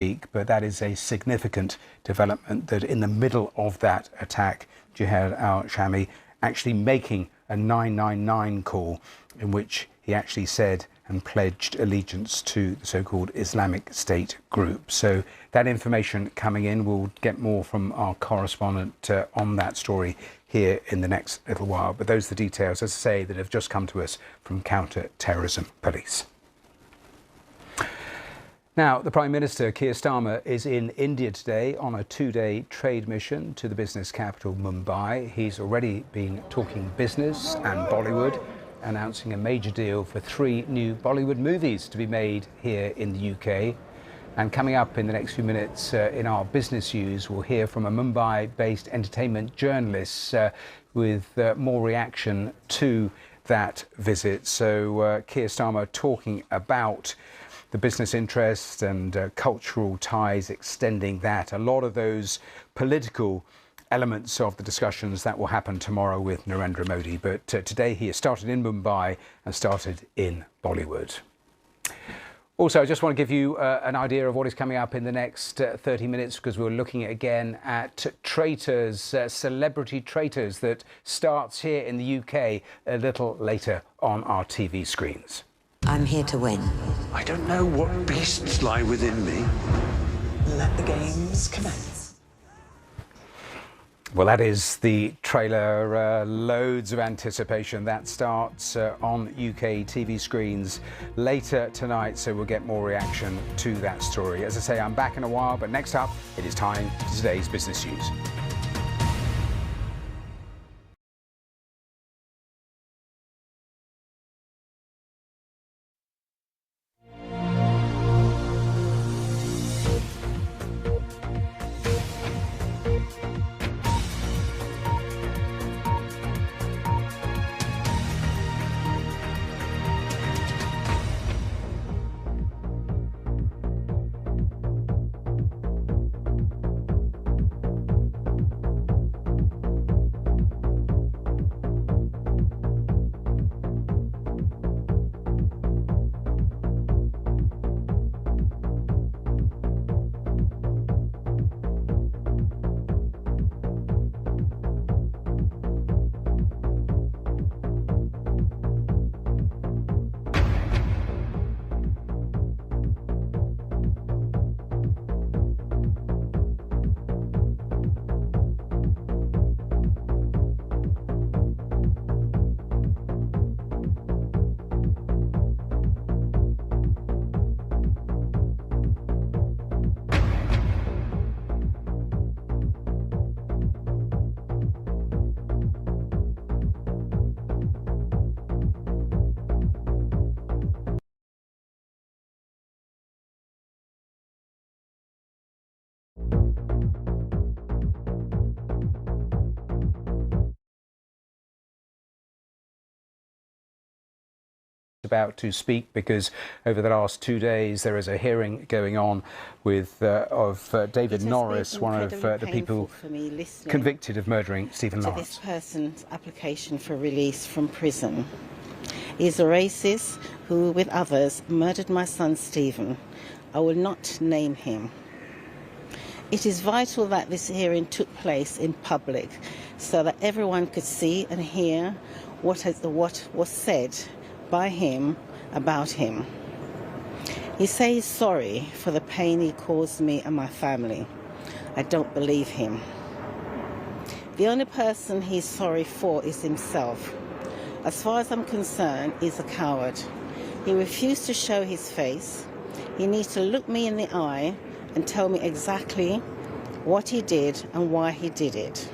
But that is a significant development, that in the middle of that attack, Jihad al-Shami actually making a 999 call in which he actually said and pledged allegiance to the so-called Islamic State group. So that information coming in, we'll get more from our correspondent on that story here in the next little while. But those are the details, as I say, that have just come to us from counter-terrorism police. Now, the Prime Minister, Keir Starmer, is in India today on a two-day trade mission to the business capital, Mumbai. He's already been talking business and Bollywood, announcing a major deal for 3 new Bollywood movies to be made here in the UK. And coming up in the next few minutes in our business news, we'll hear from a Mumbai-based entertainment journalist with more reaction to that visit. So Keir Starmer talking about the business interests and cultural ties, extending that. A lot of those political elements of the discussions that will happen tomorrow with Narendra Modi. But today he has started in Mumbai and started in Bollywood. Also, I just want to give you an idea of what is coming up in the next 30 minutes, because we're looking again at Traitors, Celebrity Traitors, that starts here in the UK a little later on our TV screens. I'm here to win. I don't know what beasts lie within me. Let the games commence. Well, that is the trailer. Loads of anticipation. That starts on UK TV screens later tonight, so we'll get more reaction to that story. As I say, I'm back in a while, but next up, it is time for today's business news. About to speak, because over the last 2 days there is a hearing going on with David Norris, one of the people convicted of murdering Stephen Lawrence. This person's application for release from prison is a racist who, with others, murdered my son Stephen. I will not name him. It is vital that this hearing took place in public so that everyone could see and hear what was said by him about him. He says he's sorry for the pain he caused me and my family. I don't believe him. The only person he's sorry for is himself. As far as I'm concerned, he's a coward. He refused to show his face. He needs to look me in the eye and tell me exactly what he did and why he did it.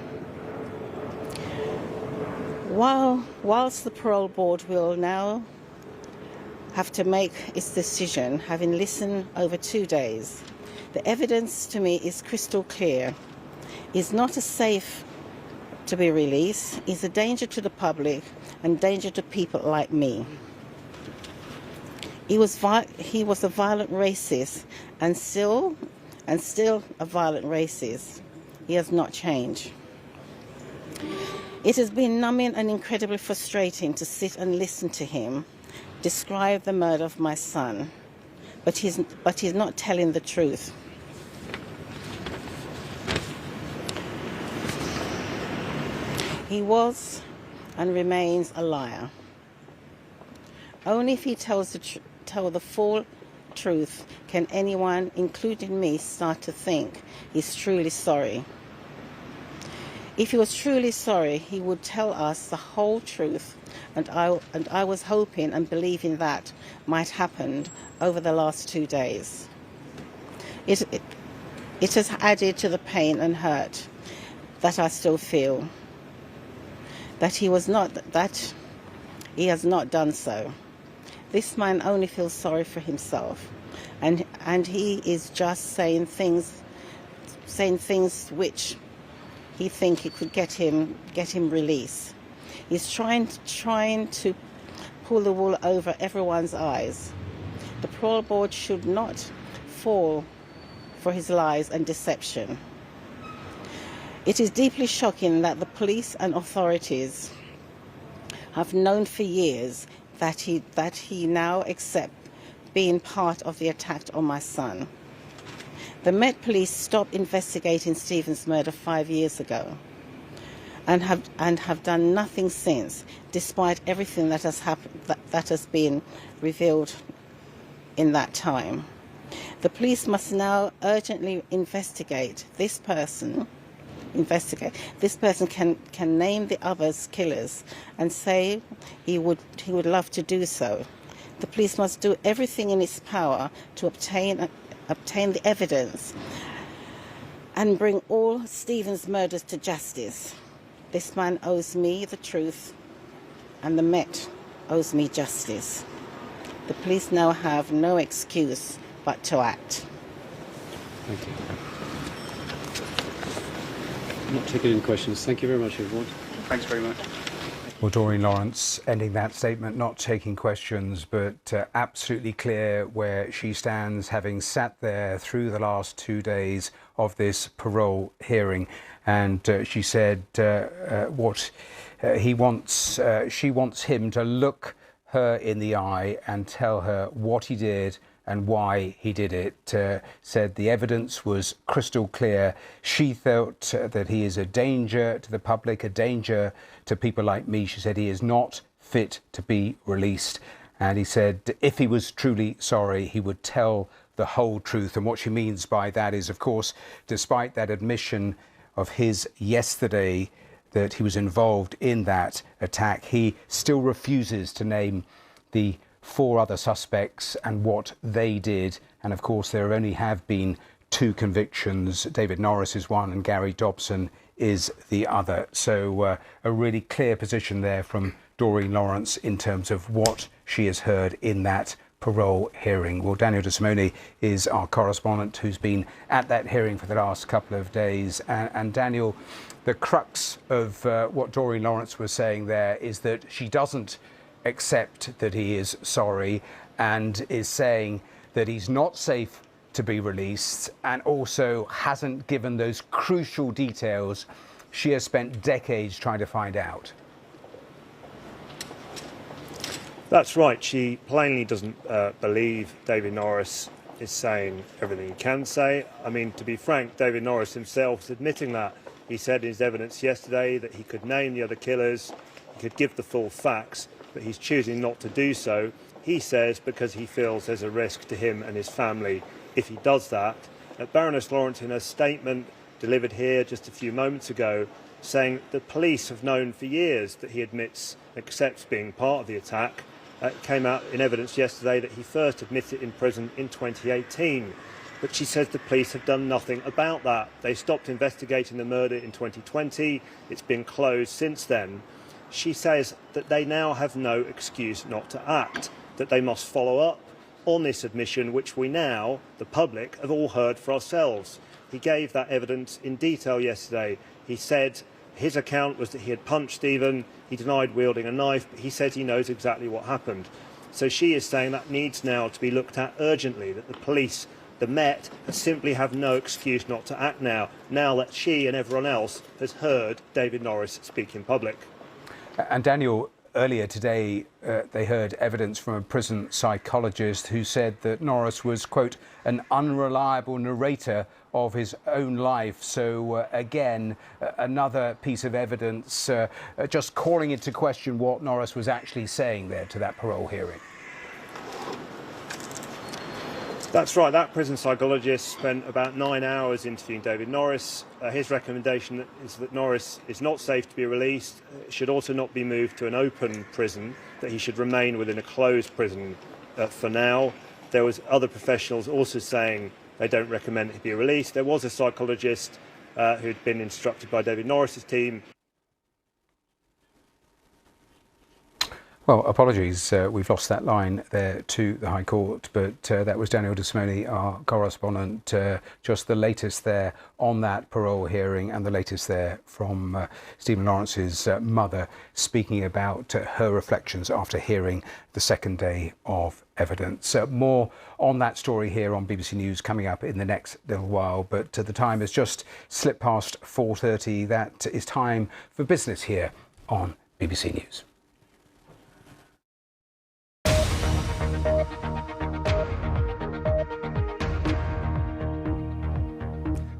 Whilst the parole board will now have to make its decision, having listened over 2 days, the evidence to me is crystal clear. He's not safe to be released. He's a danger to the public and danger to people like me. He was a violent racist and still a violent racist. He has not changed. It has been numbing and incredibly frustrating to sit and listen to him describe the murder of my son, but he's not telling the truth. He was and remains a liar. Only if he tells the full truth can anyone, including me, start to think he's truly sorry. If he was truly sorry, he would tell us the whole truth, and I was hoping and believing that might happen over the last 2 days. It has added to the pain and hurt that I still feel. That he has not done so. This man only feels sorry for himself, and he is just saying things which he think it could get him release. He's trying to pull the wool over everyone's eyes. The parole board should not fall for his lies and deception. It is deeply shocking that the police and authorities have known for years that he now accepts being part of the attack on my son. The Met Police stopped investigating Stephen's murder 5 years ago and have done nothing since, despite everything that has happened, that has been revealed in that time. The police must now urgently investigate this person. This person can name the others killers and say he would love to do so. The police must do everything in its power to obtain the evidence and bring all Stephen's murders to justice. This man owes me the truth, and the Met owes me justice. The police now have no excuse but to act. Thank you. I'm not taking any questions. Thank you very much, everyone. Thanks very much. Well, Doreen Lawrence ending that statement, not taking questions, but absolutely clear where she stands, having sat there through the last 2 days of this parole hearing. And she said what she wants him to look her in the eye and tell her what he did and why he did it. Said the evidence was crystal clear. She felt that he is a danger to the public, a danger to people like me. She said he is not fit to be released. And he said if he was truly sorry, he would tell the whole truth. And what she means by that is, of course, despite that admission of his yesterday that he was involved in that attack, he still refuses to name the 4 other suspects and what they did. And of course, there only have been 2 convictions. David Norris is one and Gary Dobson is the other. So a really clear position there from Doreen Lawrence in terms of what she has heard in that parole hearing. Well, Daniel De Simone is our correspondent who's been at that hearing for the last couple of days. And Daniel, the crux of what Doreen Lawrence was saying there is that she doesn't accept that he is sorry and is saying that he's not safe to be released, and also hasn't given those crucial details she has spent decades trying to find out. That's right. She plainly doesn't believe David Norris is saying everything he can say. I mean, to be frank, David Norris himself is admitting that. He said in his evidence yesterday that he could name the other killers, he could give the full facts, but he's choosing not to do so. He says because he feels there's a risk to him and his family if he does that. Baroness Lawrence, in a statement delivered here just a few moments ago, saying the police have known for years that he accepts being part of the attack. It came out in evidence yesterday that he first admitted in prison in 2018. But she says the police have done nothing about that. They stopped investigating the murder in 2020. It's been closed since then. She says that they now have no excuse not to act, that they must follow up on this admission, which we now, the public, have all heard for ourselves. He gave that evidence in detail yesterday. He said his account was that he had punched Stephen. He denied wielding a knife, but he said he knows exactly what happened. So she is saying that needs now to be looked at urgently, that the police, the Met, simply have no excuse not to act now that she and everyone else has heard David Norris speak in public. And Daniel, earlier today, they heard evidence from a prison psychologist who said that Norris was, quote, an unreliable narrator of his own life. So again, another piece of evidence just calling into question what Norris was actually saying there to that parole hearing. That's right. That prison psychologist spent about 9 hours interviewing David Norris. His recommendation is that Norris is not safe to be released, should also not be moved to an open prison, that he should remain within a closed prison for now. There was other professionals also saying they don't recommend he be released. There was a psychologist who'd been instructed by David Norris's team. Well, apologies, we've lost that line there to the High Court, but that was Daniel De Simone, our correspondent. Just the latest there on that parole hearing, and the latest there from Stephen Lawrence's mother speaking about her reflections after hearing the second day of evidence. More on that story here on BBC News coming up in the next little while, but the time has just slipped past 4:30. That is time for business here on BBC News.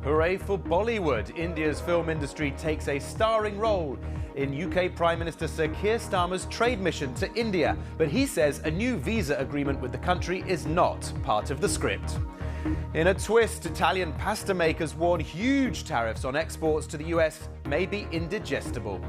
Hooray for Bollywood. India's film industry takes a starring role in UK Prime Minister Sir Keir Starmer's trade mission to India. But he says a new visa agreement with the country is not part of the script. In a twist, Italian pasta makers warn huge tariffs on exports to the US may be indigestible.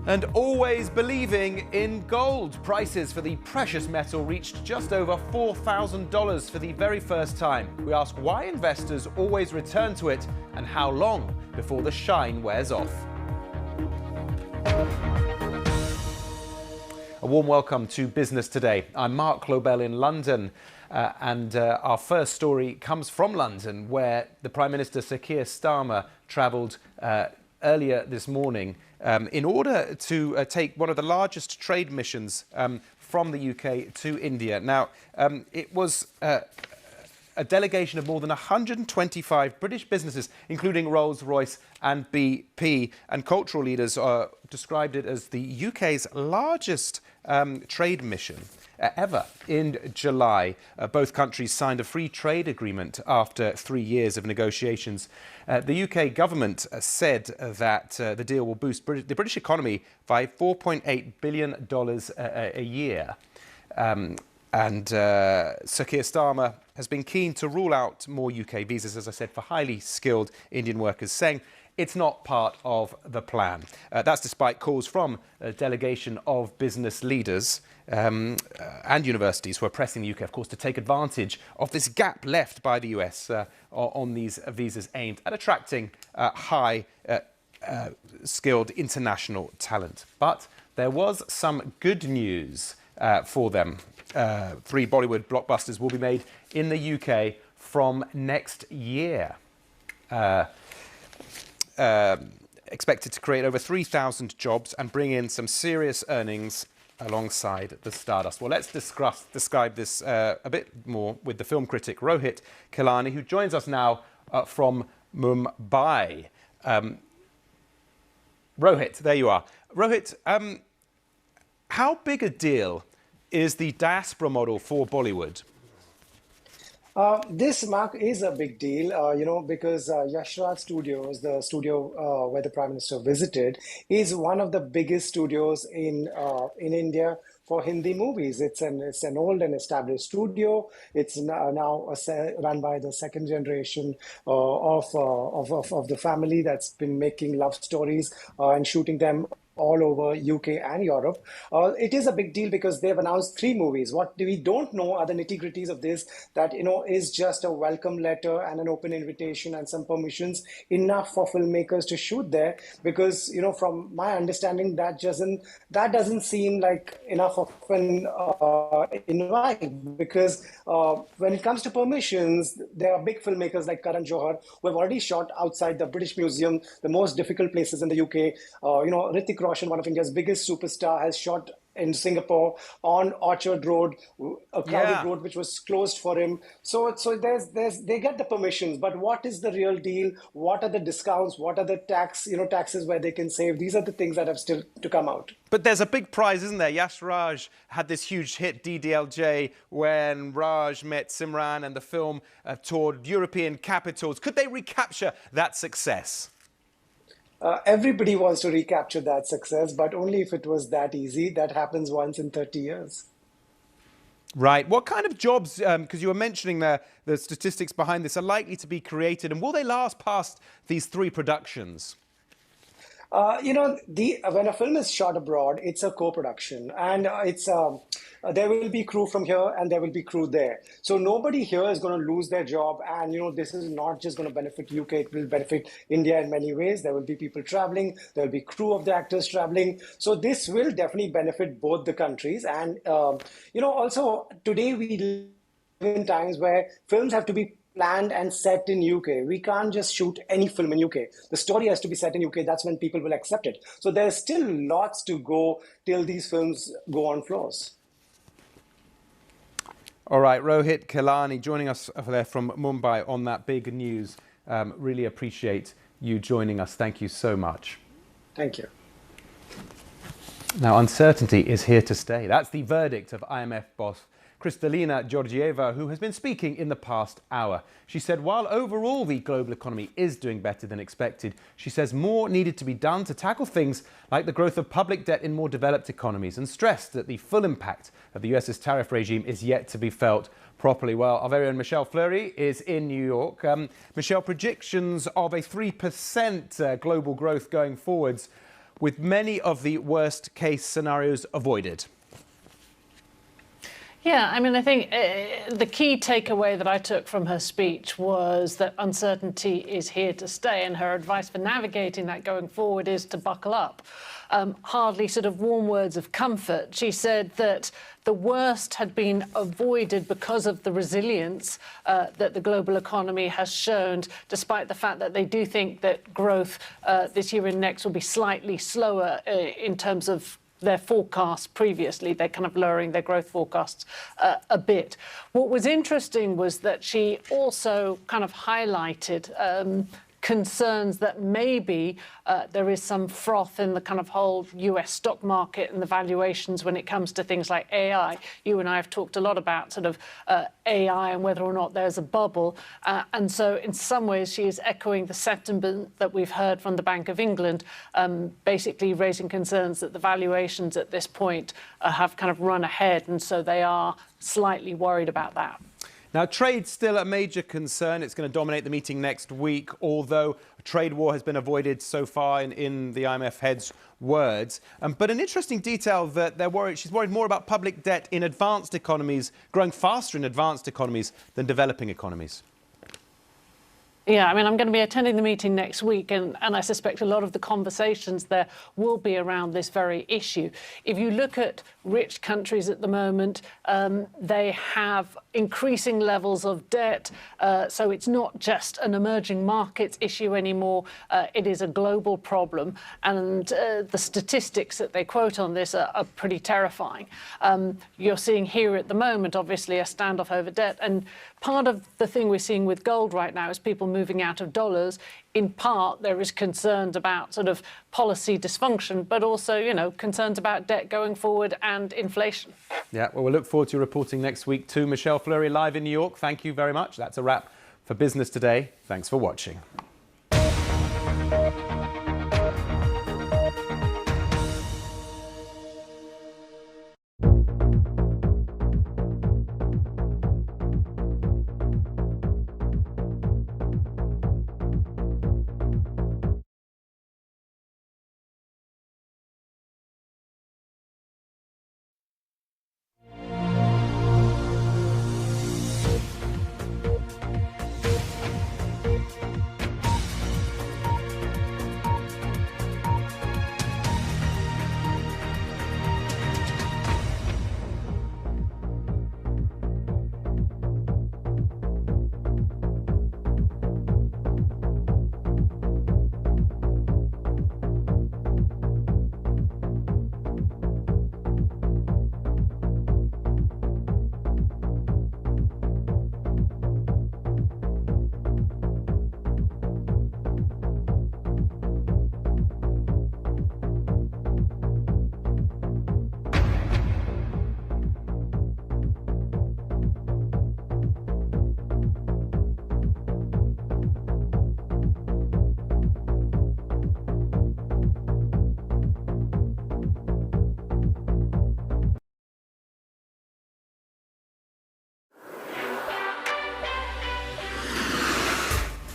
And always believing in gold. Prices for the precious metal reached just over $4,000 for the very first time. We ask why investors always return to it and how long before the shine wears off. A warm welcome to Business Today. I'm Mark Lobel in London. And our first story comes from London, where the Prime Minister Sir Keir Starmer travelled earlier this morning in order to take one of the largest trade missions from the UK to India. Now, it was a delegation of more than 125 British businesses, including Rolls-Royce and BP, and cultural leaders described it as the UK's largest trade mission ever. In July, both countries signed a free trade agreement after 3 years of negotiations. The UK government said that the deal will boost the British economy by $4.8 billion a year. Sir Keir Starmer has been keen to rule out more UK visas, as I said, for highly skilled Indian workers, saying it's not part of the plan. That's despite calls from a delegation of business leaders and universities who are pressing the UK, of course, to take advantage of this gap left by the US on these visas aimed at attracting high skilled international talent. But there was some good news for them. 3 Bollywood blockbusters will be made in the UK from next year. Expected to create over 3,000 jobs and bring in some serious earnings alongside the stardust. Well, let's describe this a bit more with the film critic Rohit Kilani, who joins us now from Mumbai. Rohit, there you are. Rohit, how big a deal is the diaspora model for Bollywood? This, Mark, is a big deal, because Yash Raj Studios, the studio where the Prime Minister visited, is one of the biggest studios in India for Hindi movies. It's an old and established studio. It's now run by the second generation of the family that's been making love stories and shooting them all over UK and Europe. It is a big deal because they've announced 3 movies. What we don't know are the nitty-gritties of this, that is just a welcome letter and an open invitation and some permissions enough for filmmakers to shoot there, because from my understanding that doesn't seem like enough of an invite, because when it comes to permissions, there are big filmmakers like Karan Johar who have already shot outside the British Museum, the most difficult places in the UK. Hrithik Roshan, one of India's biggest superstar, has shot in Singapore on Orchard Road, a crowded road which was closed for him. So they get the permissions, but what is the real deal? What are the discounts? What are the taxes where they can save? These are the things that have still to come out. But there's a big prize, isn't there? Yash Raj had this huge hit, DDLJ, when Raj met Simran and the film toured European capitals. Could they recapture that success? Everybody wants to recapture that success, but only if it was that easy. That happens once in 30 years. Right. What kind of jobs, because you were mentioning the statistics behind this, are likely to be created, and will they last past these 3 productions? When a film is shot abroad, it's a co-production, and there will be crew from here and there will be crew there. So nobody here is going to lose their job, and this is not just going to benefit UK; it will benefit India in many ways. There will be people traveling, there will be crew of the actors traveling. So this will definitely benefit both the countries, and also today we live in times where films have to be planned and set in UK. We can't just shoot any film in UK. The story has to be set in UK. That's when people will accept it. So there's still lots to go till these films go on floors. All right, Rohit Kelani joining us there from Mumbai on that big news. Really appreciate you joining us. Thank you so much. Thank you. Now, uncertainty is here to stay. That's the verdict of IMF boss Kristalina Georgieva, who has been speaking in the past hour. She said while overall the global economy is doing better than expected, she says more needed to be done to tackle things like the growth of public debt in more developed economies, and stressed that the full impact of the US's tariff regime is yet to be felt properly. Well, our very own Michelle Fleury is in New York. Michelle, predictions of a 3% global growth going forwards, with many of the worst case scenarios avoided. Yeah, I mean, I think the key takeaway that I took from her speech was that uncertainty is here to stay, and her advice for navigating that going forward is to buckle up. Hardly sort of warm words of comfort. She said that the worst had been avoided because of the resilience that the global economy has shown, despite the fact that they do think that growth this year and next will be slightly slower in terms of their forecasts previously. They're kind of lowering their growth forecasts a bit. What was interesting was that she also kind of highlighted concerns that maybe there is some froth in the kind of whole US stock market and the valuations when it comes to things like AI. You and I have talked a lot about sort of AI and whether or not there's a bubble. And so in some ways, she is echoing the sentiment that we've heard from the Bank of England, basically raising concerns that the valuations at this point have kind of run ahead. And so they are slightly worried about that. Now, trade's still a major concern. It's going to dominate the meeting next week, although a trade war has been avoided so far in the IMF head's words. But an interesting detail that she's worried more about public debt in advanced economies, growing faster in advanced economies than developing economies. Yeah, I mean, I'm going to be attending the meeting next week, and I suspect a lot of the conversations there will be around this very issue. If you look at rich countries at the moment, they have increasing levels of debt. So it's not just an emerging markets issue anymore. It is a global problem. And the statistics that they quote on this are pretty terrifying. You're seeing here at the moment, obviously, a standoff over debt. And part of the thing we're seeing with gold right now is people moving out of dollars. In part, there is concerns about sort of policy dysfunction, but also, you know, concerns about debt going forward and inflation. Yeah, well, we'll look forward to reporting next week too. Michelle Fleury live in New York. Thank you very much. That's a wrap for Business Today. Thanks for watching.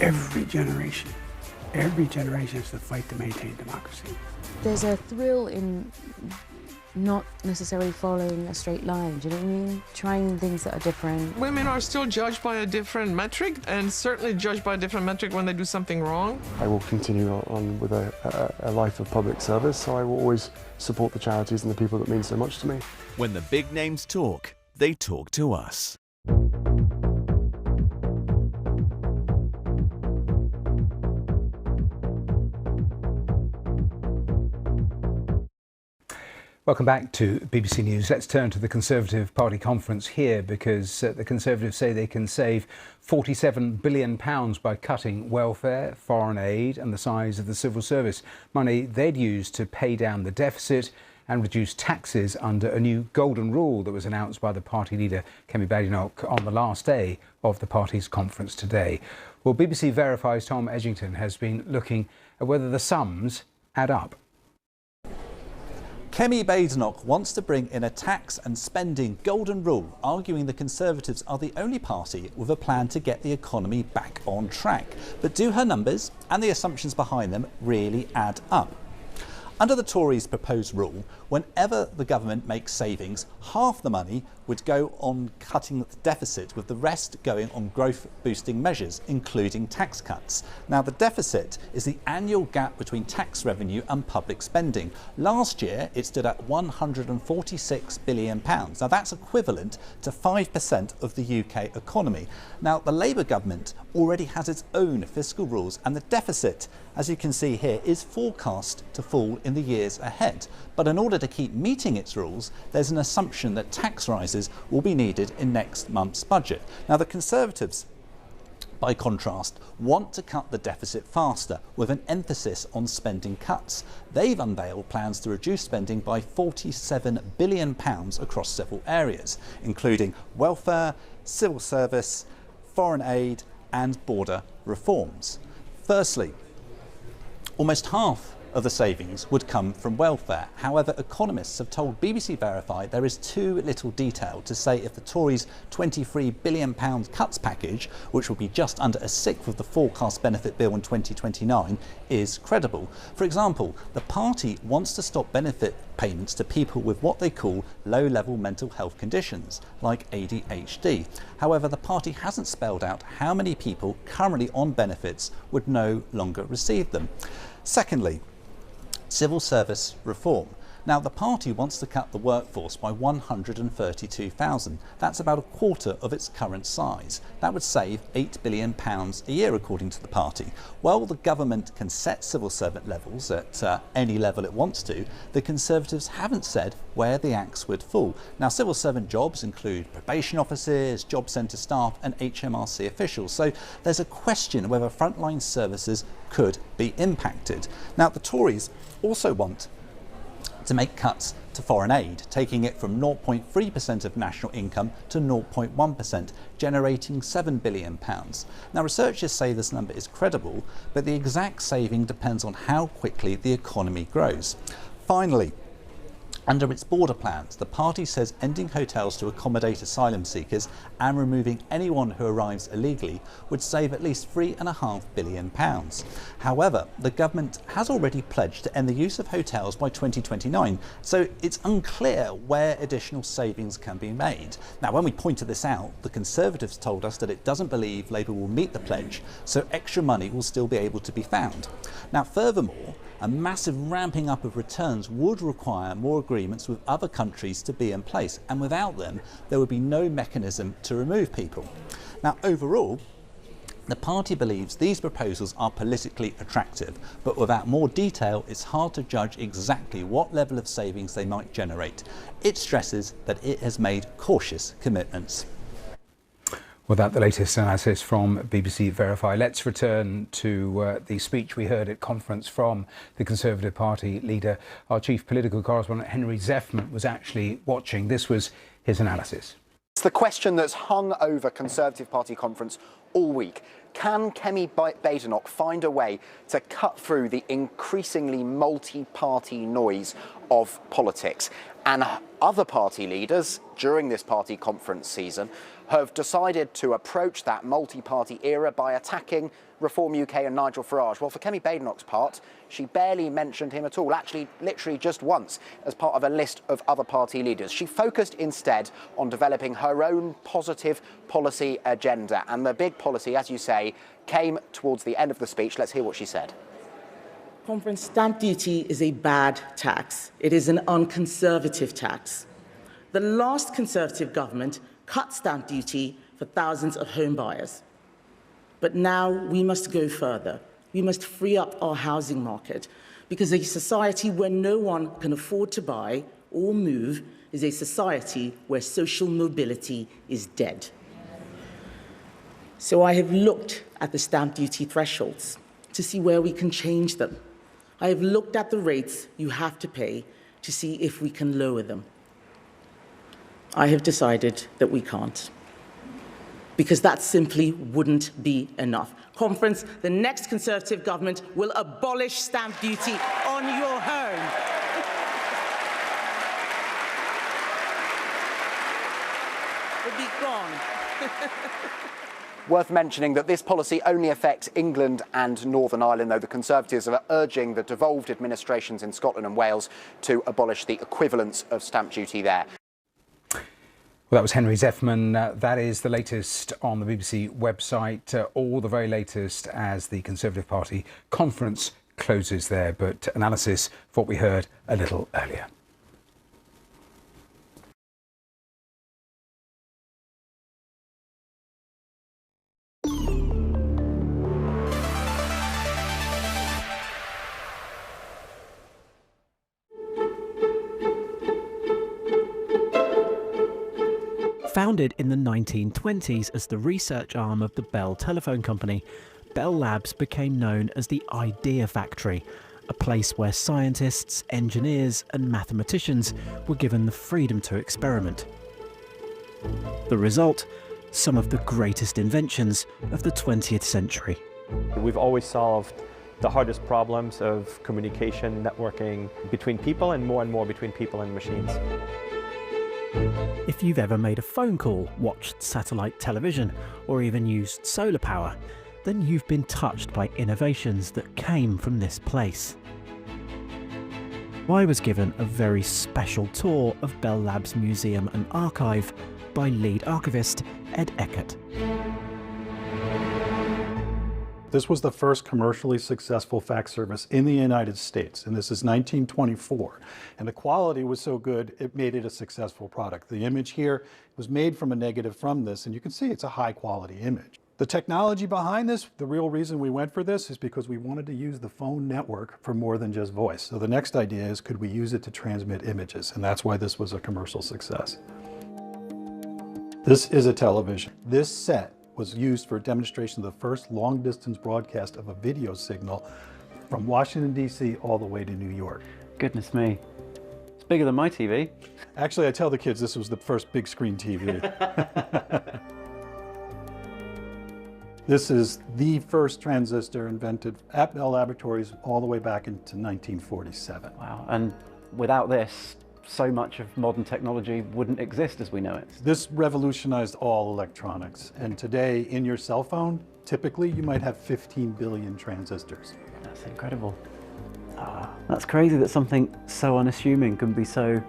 every generation has to fight to maintain democracy. There's a thrill in not necessarily following a straight line, do you know what I mean? Trying things that are different. Women are still judged by a different metric, and certainly judged by a different metric when they do something wrong. I will continue on with a life of public service, so I will always support the charities and the people that mean so much to me. When the big names talk, they talk to us. Welcome back to BBC News. Let's turn to the Conservative Party conference here because the Conservatives say they can save £47 billion by cutting welfare, foreign aid and the size of the civil service. Money they'd use to pay down the deficit and reduce taxes under a new golden rule that was announced by the party leader Kemi Badenoch on the last day of the party's conference today. Well, BBC Verify's Tom Edgington has been looking at whether the sums add up. Kemi Badenoch wants to bring in a tax and spending golden rule, arguing the Conservatives are the only party with a plan to get the economy back on track. But do her numbers and the assumptions behind them really add up? Under the Tories' proposed rule, whenever the government makes savings, half the money would go on cutting the deficit, with the rest going on growth-boosting measures, including tax cuts. Now, the deficit is the annual gap between tax revenue and public spending. Last year, it stood at £146 billion. Now, that's equivalent to 5% of the UK economy. Now, the Labour government already has its own fiscal rules, and the deficit, as you can see here, is forecast to fall in the years ahead. But in order to keep meeting its rules, there's an assumption that tax rises will be needed in next month's budget. Now, the Conservatives, by contrast, want to cut the deficit faster, with an emphasis on spending cuts. They've unveiled plans to reduce spending by £47 billion across several areas, including welfare, civil service, foreign aid and border reforms. Firstly, almost half of the savings would come from welfare. However, economists have told BBC Verify there is too little detail to say if the Tories' £23 billion cuts package, which will be just under a sixth of the forecast benefit bill in 2029, is credible. For example, the party wants to stop benefit payments to people with what they call low-level mental health conditions, like ADHD. However, the party hasn't spelled out how many people currently on benefits would no longer receive them. Secondly, civil service reform. Now, the party wants to cut the workforce by 132,000. That's about a quarter of its current size. That would save £8 billion a year, according to the party. While the government can set civil servant levels at any level it wants to, the Conservatives haven't said where the axe would fall. Now, civil servant jobs include probation officers, job centre staff and HMRC officials. So there's a question whether frontline services could be impacted. Now, the Tories also want to make cuts to foreign aid, taking it from 0.3% of national income to 0.1%, generating £7 billion. Now, researchers say this number is credible, but the exact saving depends on how quickly the economy grows. Finally, under its border plans, the party says ending hotels to accommodate asylum seekers and removing anyone who arrives illegally would save at least £3.5 billion. However, the government has already pledged to end the use of hotels by 2029, so it's unclear where additional savings can be made. Now, when we pointed this out, the Conservatives told us that it doesn't believe Labour will meet the pledge, so extra money will still be able to be found. Now, furthermore, a massive ramping up of returns would require more agreements with other countries to be in place, and without them, there would be no mechanism to remove people. Now, overall, the party believes these proposals are politically attractive, but without more detail, it's hard to judge exactly what level of savings they might generate. It stresses that it has made cautious commitments. Well, that's the latest analysis from BBC Verify. Let's return to the speech we heard at conference from the Conservative Party leader. Our chief political correspondent, Henry Zeffman, was actually watching. This was his analysis. It's the question that's hung over Conservative Party conference all week. Can Kemi Badenoch find a way to cut through the increasingly multi-party noise of politics. And other party leaders during this party conference season have decided to approach that multi-party era by attacking Reform UK and Nigel Farage. Well, for Kemi Badenoch's part, she barely mentioned him at all, actually literally just once as part of a list of other party leaders. She focused instead on developing her own positive policy agenda. And the big policy, as you say, came towards the end of the speech. Let's hear what she said. Conference, stamp duty is a bad tax. It is an unconservative tax. The last Conservative government cut stamp duty for thousands of home buyers. But now we must go further. We must free up our housing market, because a society where no one can afford to buy or move is a society where social mobility is dead. So I have looked at the stamp duty thresholds to see where we can change them. I have looked at the rates you have to pay to see if we can lower them. I have decided that we can't, because that simply wouldn't be enough. Conference, the next Conservative government will abolish stamp duty on your home. It'll be gone. Worth mentioning that this policy only affects England and Northern Ireland, though the Conservatives are urging the devolved administrations in Scotland and Wales to abolish the equivalence of stamp duty there. Well, that was Henry Zeffman. That is the latest on the BBC website, all the very latest as the Conservative Party conference closes there, but analysis of what we heard a little earlier. Founded in the 1920s as the research arm of the Bell Telephone Company, Bell Labs became known as the Idea Factory, a place where scientists, engineers and mathematicians were given the freedom to experiment. The result? Some of the greatest inventions of the 20th century. We've always solved the hardest problems of communication, networking between people, and more between people and machines. If you've ever made a phone call, watched satellite television, or even used solar power, then you've been touched by innovations that came from this place. I was given a very special tour of Bell Labs Museum and Archive by lead archivist Ed Eckert. This was the first commercially successful fax service in the United States, and this is 1924. And the quality was so good, it made it a successful product. The image here was made from a negative from this, and you can see it's a high quality image. The technology behind this, the real reason we went for this is because we wanted to use the phone network for more than just voice. So the next idea is, could we use it to transmit images? And that's why this was a commercial success. This is a television. This set was used for a demonstration of the first long-distance broadcast of a video signal from Washington, D.C. all the way to New York. Goodness me. It's bigger than my TV. Actually, I tell the kids this was the first big screen TV. This is the first transistor invented at Bell Laboratories all the way back into 1947. Wow, and without this, so much of modern technology wouldn't exist as we know it. This revolutionized all electronics, and today in your cell phone, typically you might have 15 billion transistors. That's incredible. That's crazy that something so unassuming can be so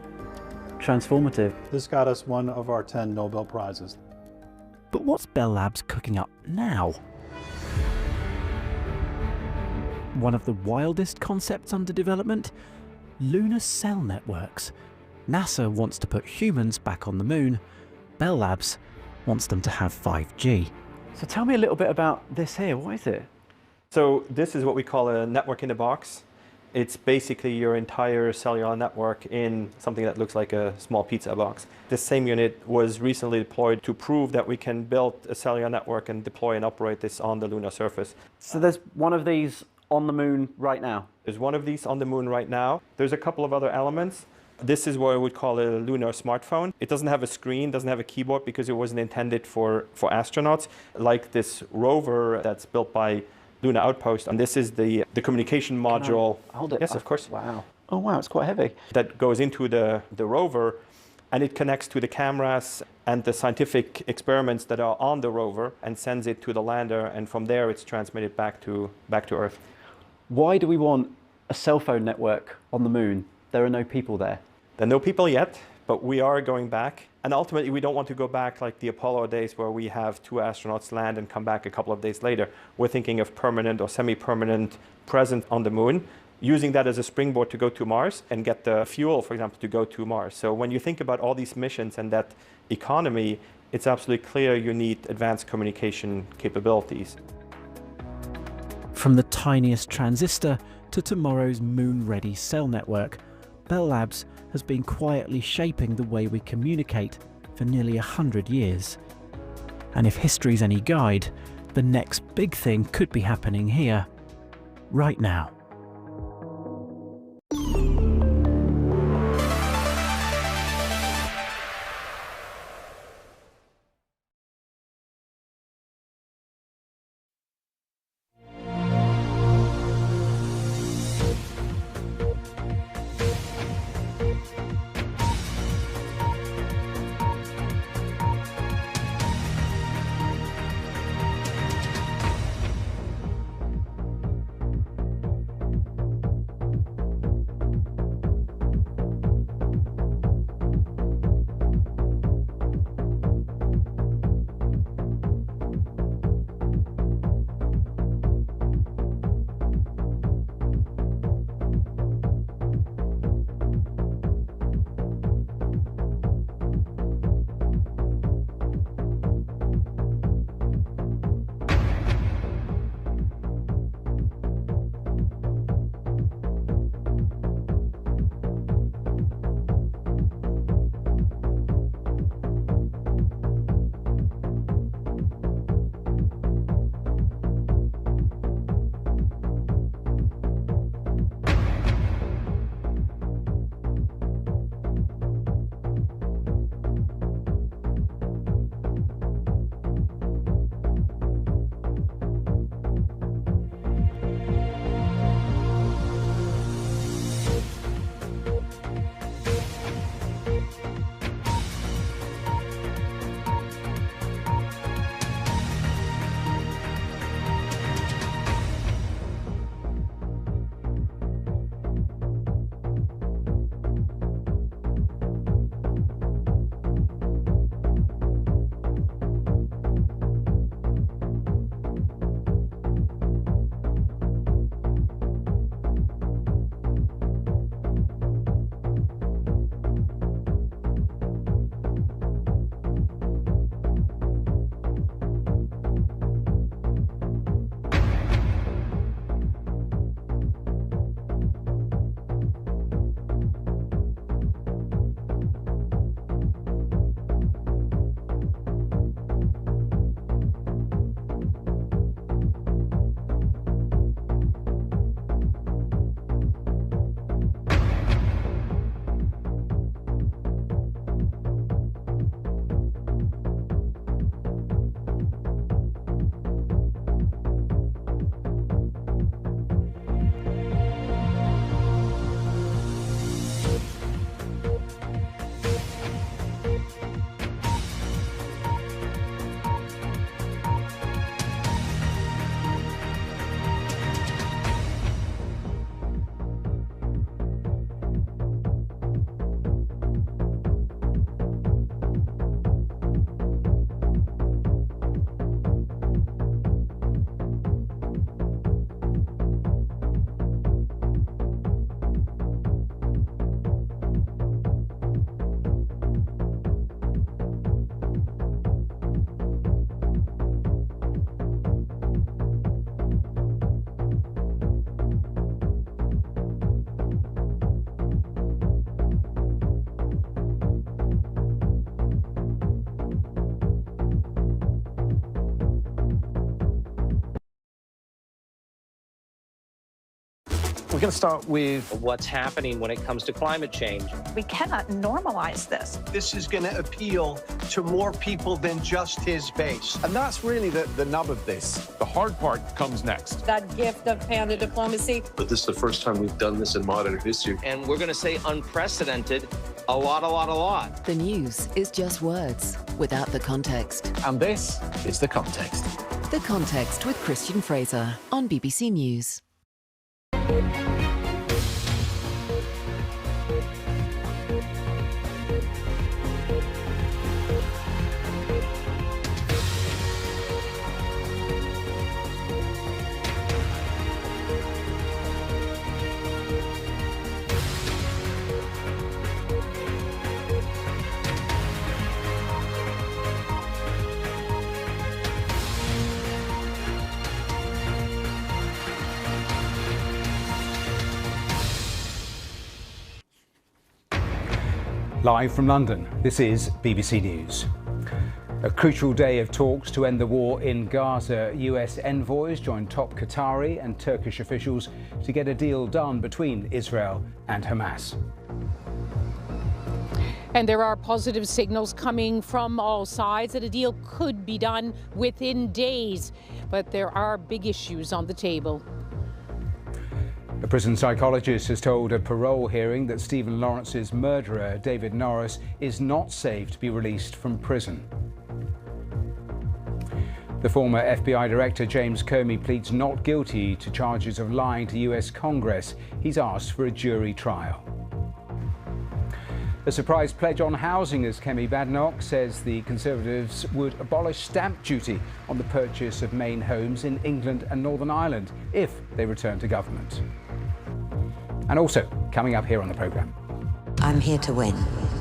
transformative. This got us one of our 10 Nobel Prizes. But what's Bell Labs cooking up now? One of the wildest concepts under development? Lunar cell networks. NASA wants to put humans back on the moon. Bell Labs wants them to have 5G. So tell me a little bit about this here. What is it? So this is what we call a network in a box. It's basically your entire cellular network in something that looks like a small pizza box. This same unit was recently deployed to prove that we can build a cellular network and deploy and operate this on the lunar surface. So there's one of these on the moon right now? There's one of these on the moon right now. There's a couple of other elements. This is what I would call a lunar smartphone. It doesn't have a screen, doesn't have a keyboard because it wasn't intended for astronauts, like this rover that's built by Lunar Outpost. And this is the communication module. Hold it. Yes, of course. Wow. Oh wow, it's quite heavy. That goes into the rover, and it connects to the cameras and the scientific experiments that are on the rover and sends it to the lander, and from there it's transmitted back to Earth. Why do we want a cell phone network on the moon? There are no people there. There are no people yet, but we are going back. And ultimately, we don't want to go back like the Apollo days where we have 2 astronauts land and come back a couple of days later. We're thinking of permanent or semi-permanent presence on the moon, using that as a springboard to go to Mars and get the fuel, for example, to go to Mars. So when you think about all these missions and that economy, it's absolutely clear you need advanced communication capabilities. From the tiniest transistor to tomorrow's moon-ready cell network, Bell Labs has been quietly shaping the way we communicate for nearly 100 years. And if history's any guide, the next big thing could be happening here, right now. We're going to start with what's happening when it comes to climate change. We cannot normalize this. This is going to appeal to more people than just his base. And that's really the nub of this. The hard part comes next. That gift of panda diplomacy. But this is the first time we've done this in modern history. And we're going to say unprecedented a lot. The news is just words without the context. And this is The Context. The Context with Christian Fraser on BBC News. Live from London, this is BBC News. A crucial day of talks to end the war in Gaza. US envoys joined top Qatari and Turkish officials to get a deal done between Israel and Hamas. And there are positive signals coming from all sides that a deal could be done within days. But there are big issues on the table. A prison psychologist has told a parole hearing that Stephen Lawrence's murderer, David Norris, is not safe to be released from prison. The former FBI Director James Comey pleads not guilty to charges of lying to US Congress. He's asked for a jury trial. A surprise pledge on housing as Kemi Badenoch says the Conservatives would abolish stamp duty on the purchase of main homes in England and Northern Ireland if they return to government. And also, coming up here on the programme. I'm here to win.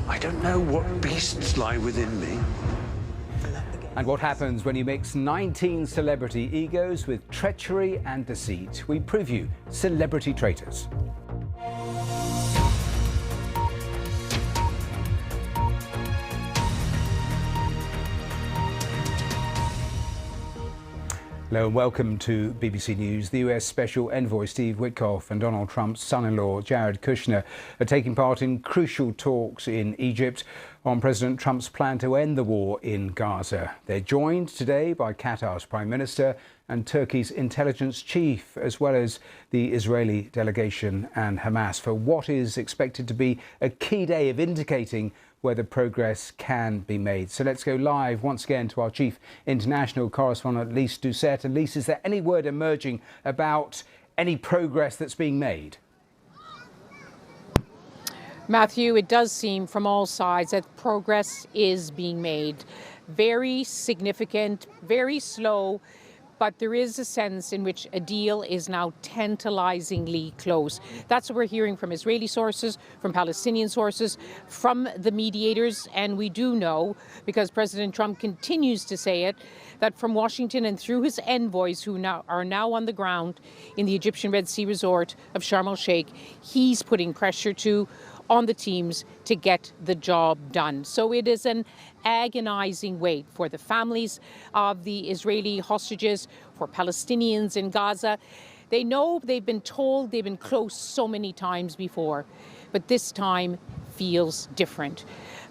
I don't know what beasts lie within me. And what happens when you mix 19 celebrity egos with treachery and deceit? We preview Celebrity Traitors. Hello and welcome to BBC News. The US Special Envoy Steve Witkoff and Donald Trump's son-in-law Jared Kushner are taking part in crucial talks in Egypt on President Trump's plan to end the war in Gaza. They're joined today by Qatar's Prime Minister and Turkey's intelligence chief, as well as the Israeli delegation and Hamas, for what is expected to be a key day of indicating whether progress can be made. So let's go live once again to our chief international correspondent, Lise Doucette. And Lise, is there any word emerging about any progress that's being made? Matthew, it does seem from all sides that progress is being made. Very significant, very slow, but there is a sense in which a deal is now tantalizingly close. That's what we're hearing from Israeli sources, from Palestinian sources, from the mediators. And we do know, because President Trump continues to say it, that from Washington and through his envoys who are now on the ground in the Egyptian Red Sea resort of Sharm el-Sheikh, he's putting pressure on the teams to get the job done. So it is an agonizing wait for the families of the Israeli hostages, for Palestinians in Gaza. They know they've been told they've been close so many times before, but this time feels different.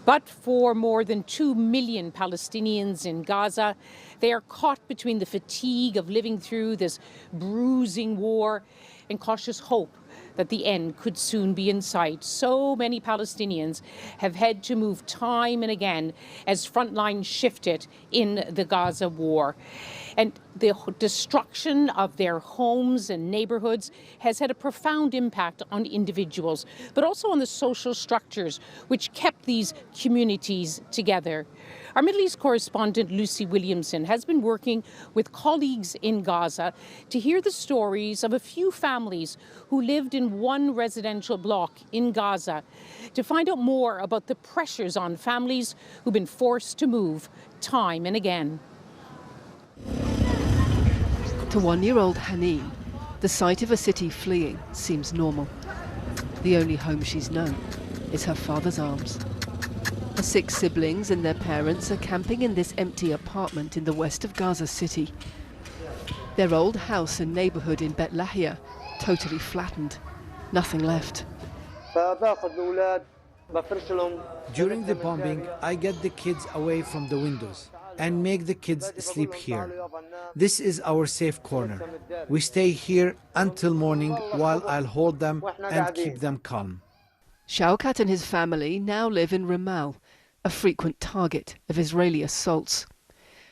But for more than 2 million Palestinians in Gaza, they are caught between the fatigue of living through this bruising war and cautious hope that the end could soon be in sight. So many Palestinians have had to move time and again as frontlines shifted in the Gaza war. And the destruction of their homes and neighborhoods has had a profound impact on individuals, but also on the social structures which kept these communities together. Our Middle East correspondent Lucy Williamson has been working with colleagues in Gaza to hear the stories of a few families who lived in one residential block in Gaza, to find out more about the pressures on families who've been forced to move time and again. To one-year-old Haneen, the sight of a city fleeing seems normal. The only home she's known is her father's arms. Her 6 siblings and their parents are camping in this empty apartment in the west of Gaza City. Their old house and neighborhood in Bet Lahia totally flattened Nothing left. During the bombing, I get the kids away from the windows and make the kids sleep here. This is our safe corner. We stay here until morning while I'll hold them and keep them calm. Shaukat and his family now live in Ramal, a frequent target of Israeli assaults.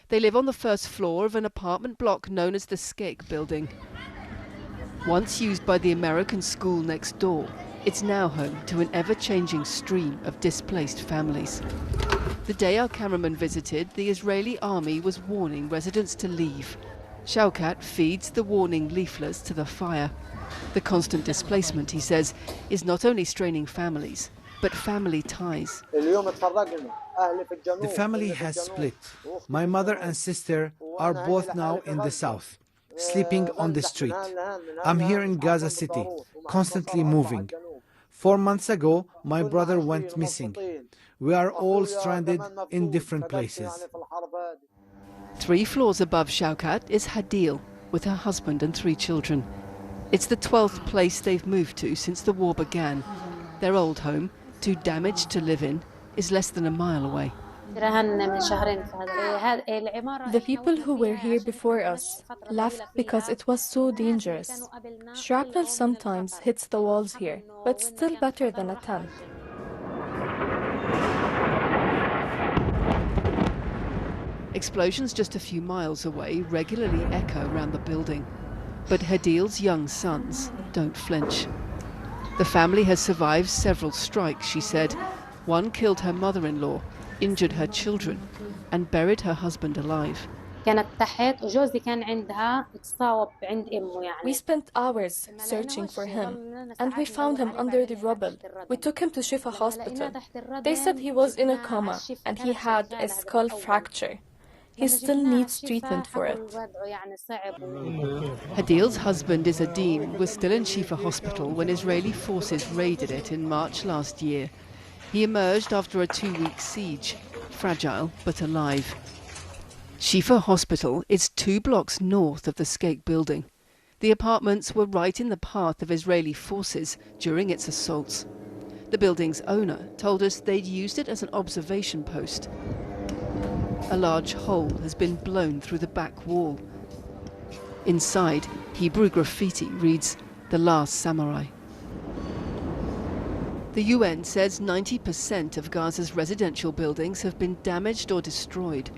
They live on the first floor of an apartment block known as the Skeik building. Once used by the American school next door, it's now home to an ever-changing stream of displaced families. The day our cameraman visited, the Israeli army was warning residents to leave. Shaukat feeds the warning leaflets to the fire. The constant displacement, he says, is not only straining families, but family ties. The family has split. My mother and sister are both now in the south, sleeping on the street. I'm here in Gaza City, constantly moving. 4 months ago, my brother went missing. We are all stranded in different places. 3 floors above Shaukat is Hadil, with her husband and 3 children. It's the 12th place they've moved to since the war began. Their old home, too damaged to live in, is less than a mile away. The people who were here before us left because it was so dangerous. Shrapnel sometimes hits the walls here, but still better than a tent. Explosions just a few miles away regularly echo around the building. But Hadil's young sons don't flinch. The family has survived several strikes, she said. One killed her mother-in-law, injured her children, and buried her husband alive. We spent hours searching for him, and we found him under the rubble. We took him to Shifa Hospital. They said he was in a coma, and he had a skull fracture. He still needs treatment for it. Hadil's husband, Izzadin, was still in Shifa Hospital when Israeli forces raided it in March last year. He emerged after a 2-week siege, fragile but alive. Shifa Hospital is 2 blocks north of the Skeik building. The apartments were right in the path of Israeli forces during its assaults. The building's owner told us they'd used it as an observation post. A large hole has been blown through the back wall. Inside, Hebrew graffiti reads, "The Last Samurai." The UN says 90% of Gaza's residential buildings have been damaged or destroyed.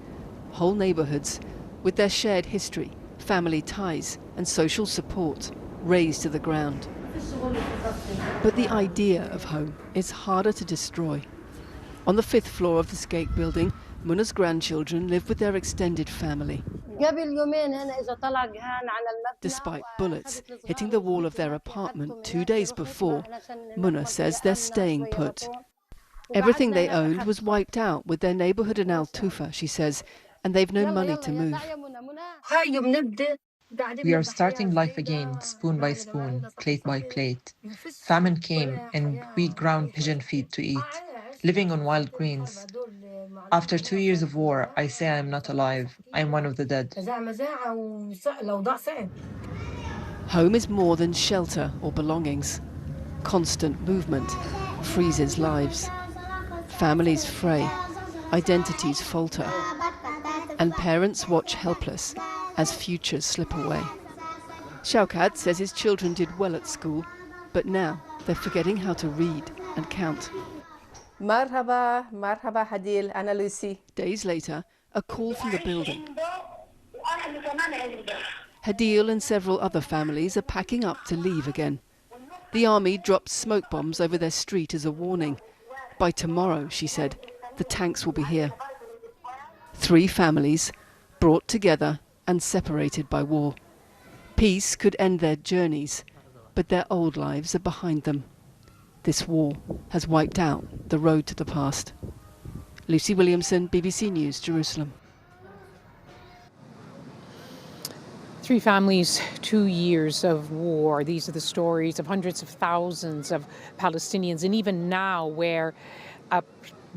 Whole neighborhoods, with their shared history, family ties and social support, razed to the ground. But the idea of home is harder to destroy. On the 5th floor of the Skeik building, Muna's grandchildren live with their extended family. Despite bullets hitting the wall of their apartment 2 days before, Muna says they're staying put. Everything they owned was wiped out with their neighborhood in Al Tufa, she says, and they've no money to move. We are starting life again, spoon by spoon, plate by plate. Famine came and we ground pigeon feed to eat, living on wild greens. After 2 years of war, I say I am not alive. I am one of the dead. Home is more than shelter or belongings. Constant movement freezes lives. Families fray, identities falter, and parents watch helpless as futures slip away. Shaukat says his children did well at school, but now they're forgetting how to read and count. Marhaba, marhaba Hadil, Ana Lucy. Days later, a call from the building. Hadil and several other families are packing up to leave again. The army dropped smoke bombs over their street as a warning. By tomorrow, she said, the tanks will be here. 3 families brought together and separated by war. Peace could end their journeys, but their old lives are behind them. This war has wiped out the road to the past. Lucy Williamson, BBC News, Jerusalem. 3 families, 2 years of war. These are the stories of hundreds of thousands of Palestinians. And even now, where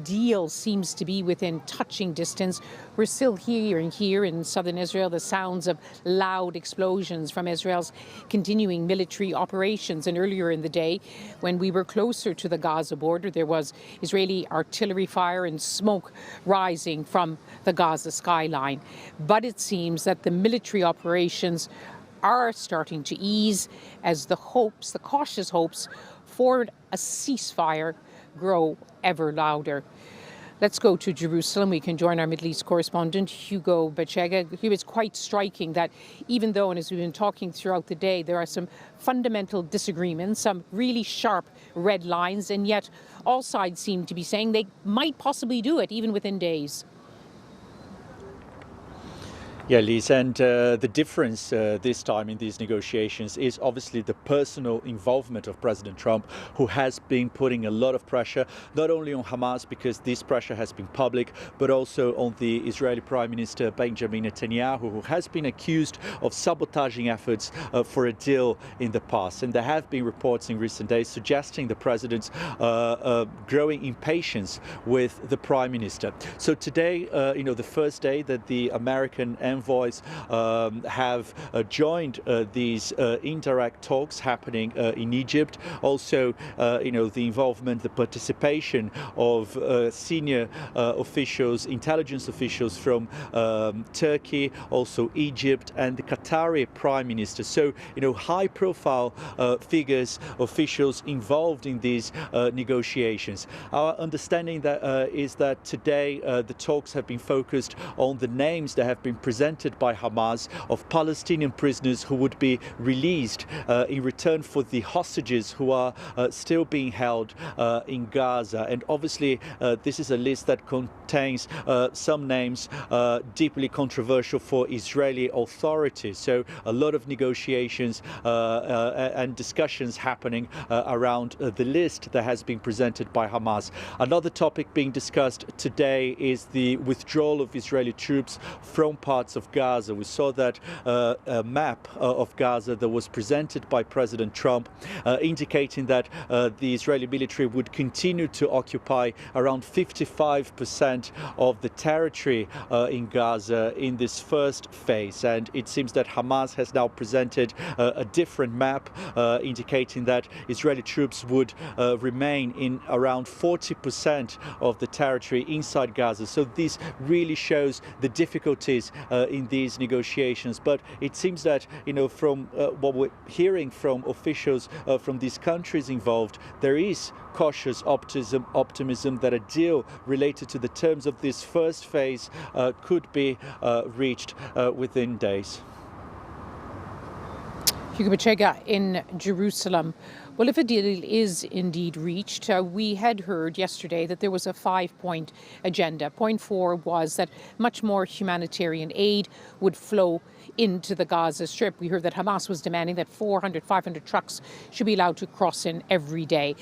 deal seems to be within touching distance. We're still hearing here in southern Israel the sounds of loud explosions from Israel's continuing military operations. And earlier in the day, when we were closer to the Gaza border, there was Israeli artillery fire and smoke rising from the Gaza skyline. But it seems that the military operations are starting to ease as the cautious hopes for a ceasefire grow ever louder. Let's go to Jerusalem. We can join our Middle East correspondent, Hugo Bechega. It's quite striking that even though, and as we've been talking throughout the day, there are some fundamental disagreements, some really sharp red lines, and yet all sides seem to be saying they might possibly do it even within days. Yeah, Liz, and the difference this time in these negotiations is obviously the personal involvement of President Trump, who has been putting a lot of pressure, not only on Hamas, because this pressure has been public, but also on the Israeli Prime Minister Benjamin Netanyahu, who has been accused of sabotaging efforts for a deal in the past. And there have been reports in recent days suggesting the president's growing impatience with the Prime Minister. So today, the first day that the American envoys have joined these indirect talks happening in Egypt. Also, the involvement, the participation of senior officials, intelligence officials from Turkey, also Egypt, and the Qatari Prime Minister. So, high-profile figures, officials involved in these negotiations. Our understanding is that today the talks have been focused on the names that have been presented by Hamas of Palestinian prisoners who would be released in return for the hostages who are still being held in Gaza. And obviously this is a list that contains some names deeply controversial for Israeli authorities. So a lot of negotiations and discussions happening around the list that has been presented by Hamas. Another topic being discussed today is the withdrawal of Israeli troops from parts of Gaza. We saw that a map of Gaza that was presented by President Trump indicating that the Israeli military would continue to occupy around 55% of the territory in Gaza in this first phase. And it seems that Hamas has now presented a different map indicating that Israeli troops would remain in around 40% of the territory inside Gaza. So this really shows the difficulties in these negotiations. But it seems that, from what we're hearing from officials from these countries involved, there is cautious optimism that a deal related to the terms of this first phase could be reached within days. Hugo Bechega in Jerusalem. Well, if a deal is indeed reached, we had heard yesterday that there was a 5-point agenda. Point 4 was that much more humanitarian aid would flow into the Gaza Strip. We heard that Hamas was demanding that 400, 500 trucks should be allowed to cross in every day.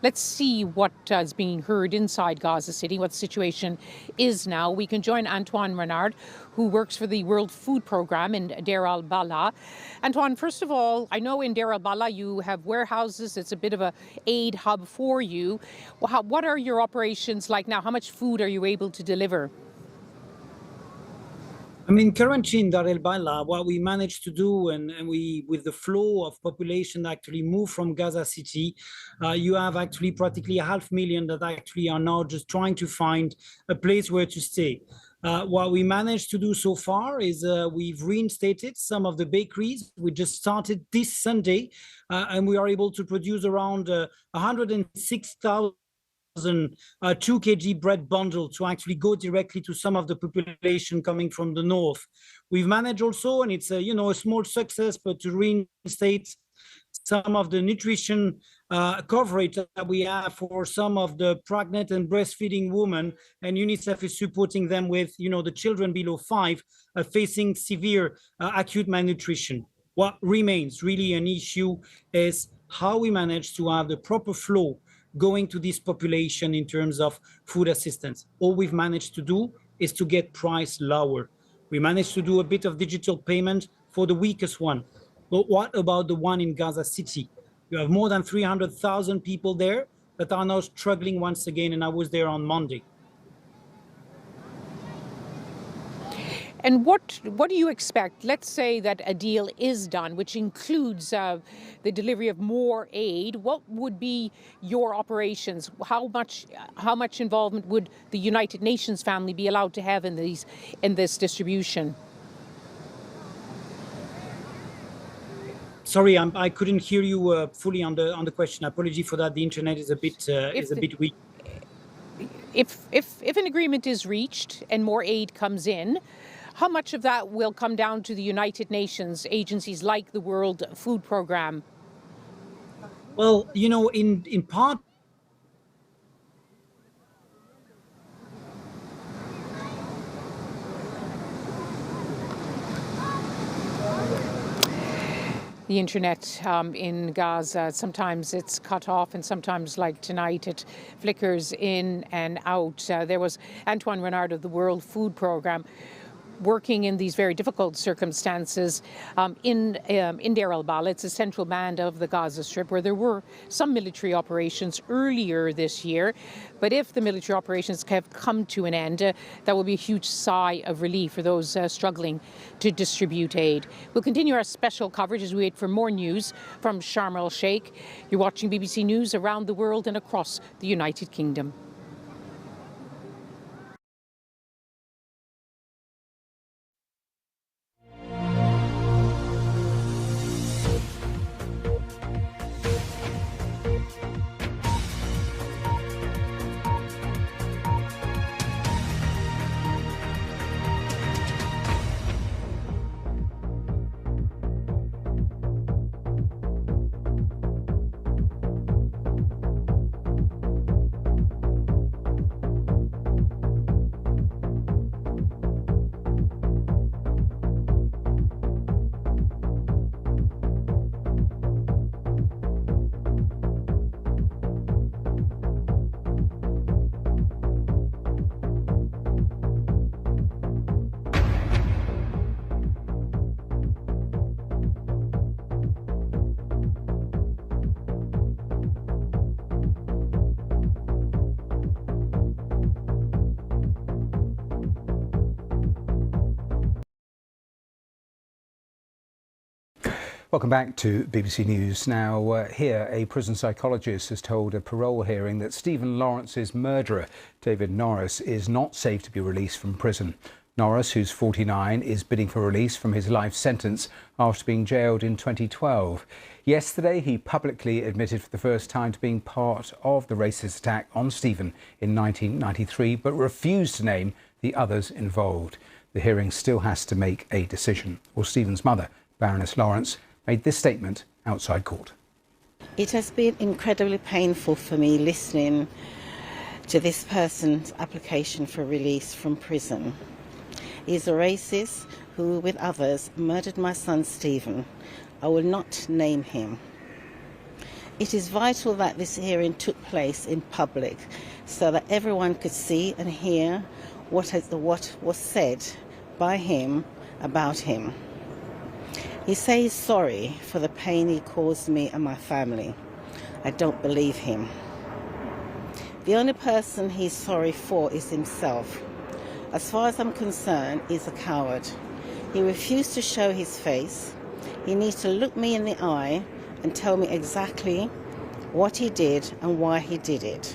Let's see what is being heard inside Gaza City, what the situation is now. We can join Antoine Renard, who works for the World Food Programme in Deir al-Balah. Antoine, first of all, I know in Deir al-Balah you have warehouses. It's a bit of an aid hub for you. What are your operations like now? How much food are you able to deliver? Currently in Deir al-Balah, what we managed to do, and we, with the flow of population actually move from Gaza City, you have actually practically 500,000 that actually are now just trying to find a place where to stay. What we managed to do so far is we've reinstated some of the bakeries. We just started this Sunday, and we are able to produce around 106,000 2 kg bread bundle to actually go directly to some of the population coming from the north. We've managed also, and it's a small success, but to reinstate some of the nutrition coverage that we have for some of the pregnant and breastfeeding women, and UNICEF is supporting them with, the children below 5 facing severe acute malnutrition. What remains really an issue is how we manage to have the proper flow going to this population in terms of food assistance. All we've managed to do is to get price lower. We managed to do a bit of digital payment for the weakest one. But what about the one in Gaza City? You have more than 300,000 people there that are now struggling once again, and I was there on Monday. And what do you expect? Let's say that a deal is done, which includes the delivery of more aid. What would be your operations? How much involvement would the United Nations family be allowed to have in this distribution? Sorry, I couldn't hear you fully on the question. Apology for that. The internet is a bit weak. If an agreement is reached and more aid comes in, how much of that will come down to the United Nations agencies like the World Food Programme? Well, you know, in part, the internet in Gaza, sometimes it's cut off, and sometimes, like tonight, it flickers in and out. There was Antoine Renard of the World Food Programme working in these very difficult circumstances in Deir el-Balah. It's a central band of the Gaza Strip where there were some military operations earlier this year. But if the military operations have come to an end, that will be a huge sigh of relief for those struggling to distribute aid. We'll continue our special coverage as we wait for more news from Sharm el-Sheikh. You're watching BBC News around the world and across the United Kingdom. Welcome back to BBC News. Now, here, a prison psychologist has told a parole hearing that Stephen Lawrence's murderer, David Norris, is not safe to be released from prison. Norris, who's 49, is bidding for release from his life sentence after being jailed in 2012. Yesterday, he publicly admitted for the first time to being part of the racist attack on Stephen in 1993, but refused to name the others involved. The hearing still has to make a decision. Well, Stephen's mother, Baroness Lawrence, made this statement outside court. It has been incredibly painful for me listening to this person's application for release from prison. He is a racist who, with others, murdered my son Stephen. I will not name him. It is vital that this hearing took place in public so that everyone could see and hear what was said by him about him. He says sorry for the pain he caused me and my family. I don't believe him. The only person he's sorry for is himself. As far as I'm concerned, he's a coward. He refused to show his face. He needs to look me in the eye and tell me exactly what he did and why he did it.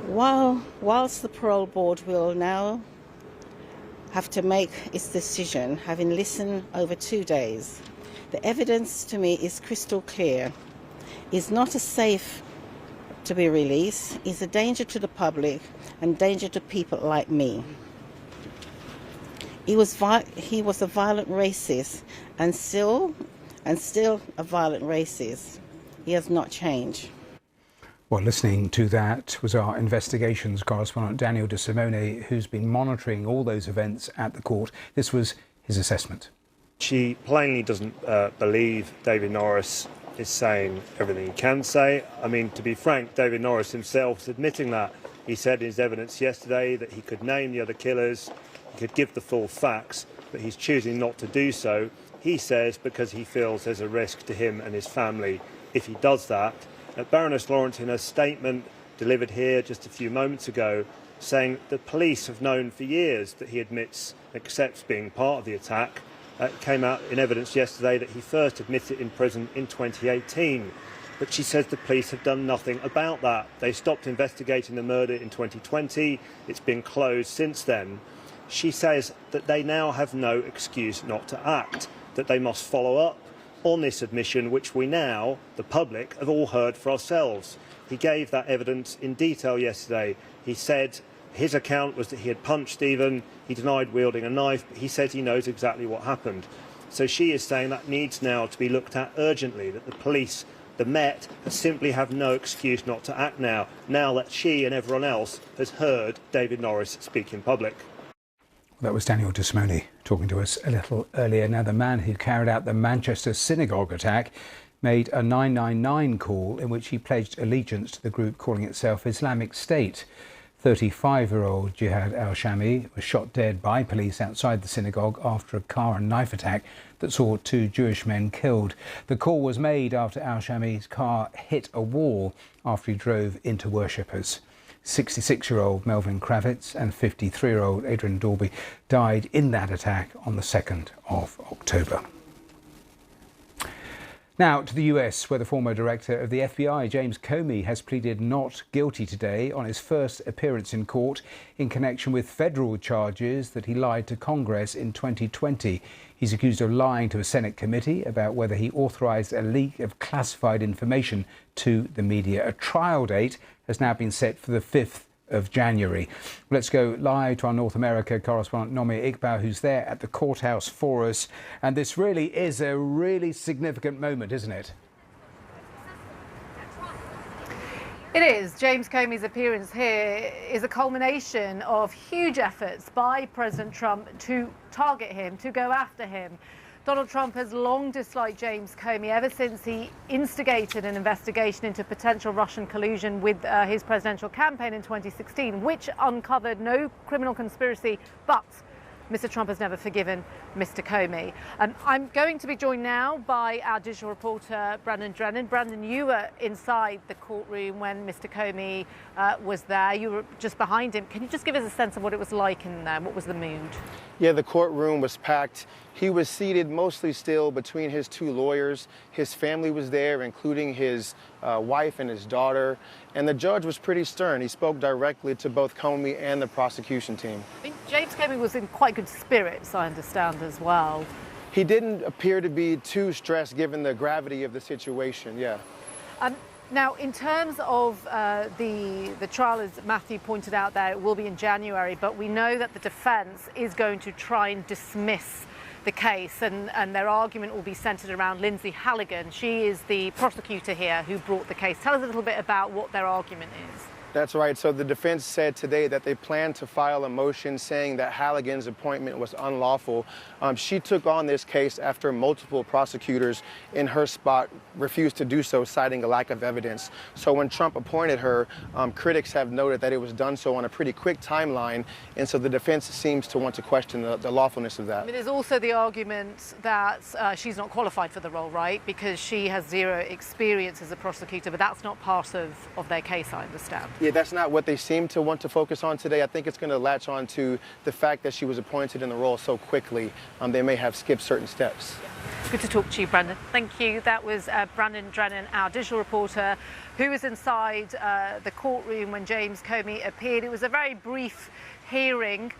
Whilst the parole board will now have to make its decision, having listened over 2 days, the evidence to me is crystal clear. He's not as safe to be released. He's a danger to the public and danger to people like me. He was a violent racist and still a violent racist. He has not changed. Well, listening to that was our investigations correspondent Daniel De Simone, who's been monitoring all those events at the court. This was his assessment. She plainly doesn't believe David Norris is saying everything he can say. I mean, to be frank, David Norris himself is admitting that. He said in his evidence yesterday that he could name the other killers, he could give the full facts, but he's choosing not to do so. He says because he feels there's a risk to him and his family if he does that. Baroness Lawrence, in a statement delivered here just a few moments ago, saying the police have known for years that he accepts being part of the attack. It came out in evidence yesterday that he first admitted in prison in 2018. But she says the police have done nothing about that. They stopped investigating the murder in 2020. It's been closed since then. She says that they now have no excuse not to act, that they must follow up on this admission, which we now, the public, have all heard for ourselves. He gave that evidence in detail yesterday. He said his account was that he had punched Stephen. He denied wielding a knife, but he said he knows exactly what happened. So she is saying that needs now to be looked at urgently, that the police, the Met, simply have no excuse not to act now that she and everyone else has heard David Norris speak in public. That was Daniel DeSimone talking to us a little earlier. Now, the man who carried out the Manchester synagogue attack made a 999 call in which he pledged allegiance to the group calling itself Islamic State. 35-year-old Jihad al-Shami was shot dead by police outside the synagogue after a car and knife attack that saw 2 Jewish men killed. The call was made after al-Shami's car hit a wall after he drove into worshippers. 66-year-old Melvin Kravitz and 53-year-old Adrian Dalby died in that attack on the 2nd of October. Now to the US, where the former director of the FBI, James Comey, has pleaded not guilty today on his first appearance in court in connection with federal charges that he lied to Congress in 2020. He's accused of lying to a Senate committee about whether he authorized a leak of classified information to the media. A trial date has now been set for the 5th of January. Let's go live to our North America correspondent Nomi Iqbal, who's there at the courthouse for us. And this really is a really significant moment, isn't it? It is. James Comey's appearance here is a culmination of huge efforts by President Trump to target him, to go after him. Donald Trump has long disliked James Comey ever since he instigated an investigation into potential Russian collusion with his presidential campaign in 2016, which uncovered no criminal conspiracy, but Mr. Trump has never forgiven Mr. Comey. I'm going to be joined now by our digital reporter, Brandon Drennan. Brandon, you were inside the courtroom when Mr. Comey was there. You were just behind him. Can you just give us a sense of what it was like in there? What was the mood? Yeah, the courtroom was packed. He was seated mostly still between his 2 lawyers. His family was there, including his wife and his daughter. And the judge was pretty stern. He spoke directly to both Comey and the prosecution team. I mean, James Comey was in quite good spirits, I understand, as well. He didn't appear to be too stressed given the gravity of the situation, yeah. Now, in terms of the trial, as Matthew pointed out there, it will be in January, but we know that the defence is going to try and dismiss the case, and their argument will be centred around Lindsay Halligan. She is the prosecutor here who brought the case. Tell us a little bit about what their argument is. That's right. So the defense said today that they plan to file a motion saying that Halligan's appointment was unlawful. She took on this case after multiple prosecutors in her spot refused to do so, citing a lack of evidence. So when Trump appointed her, critics have noted that it was done so on a pretty quick timeline, and so the defense seems to want to question the lawfulness of that. I mean, there's also the argument that she's not qualified for the role, right, because she has zero experience as a prosecutor, but that's not part of their case, I understand. Yeah, that's not what they seem to want to focus on today. I think it's going to latch on to the fact that she was appointed in the role so quickly. They may have skipped certain steps. Good to talk to you, Brandon. Thank you. That was Brandon Drennan, our digital reporter, who was inside the courtroom when James Comey appeared. It was a very brief hearing.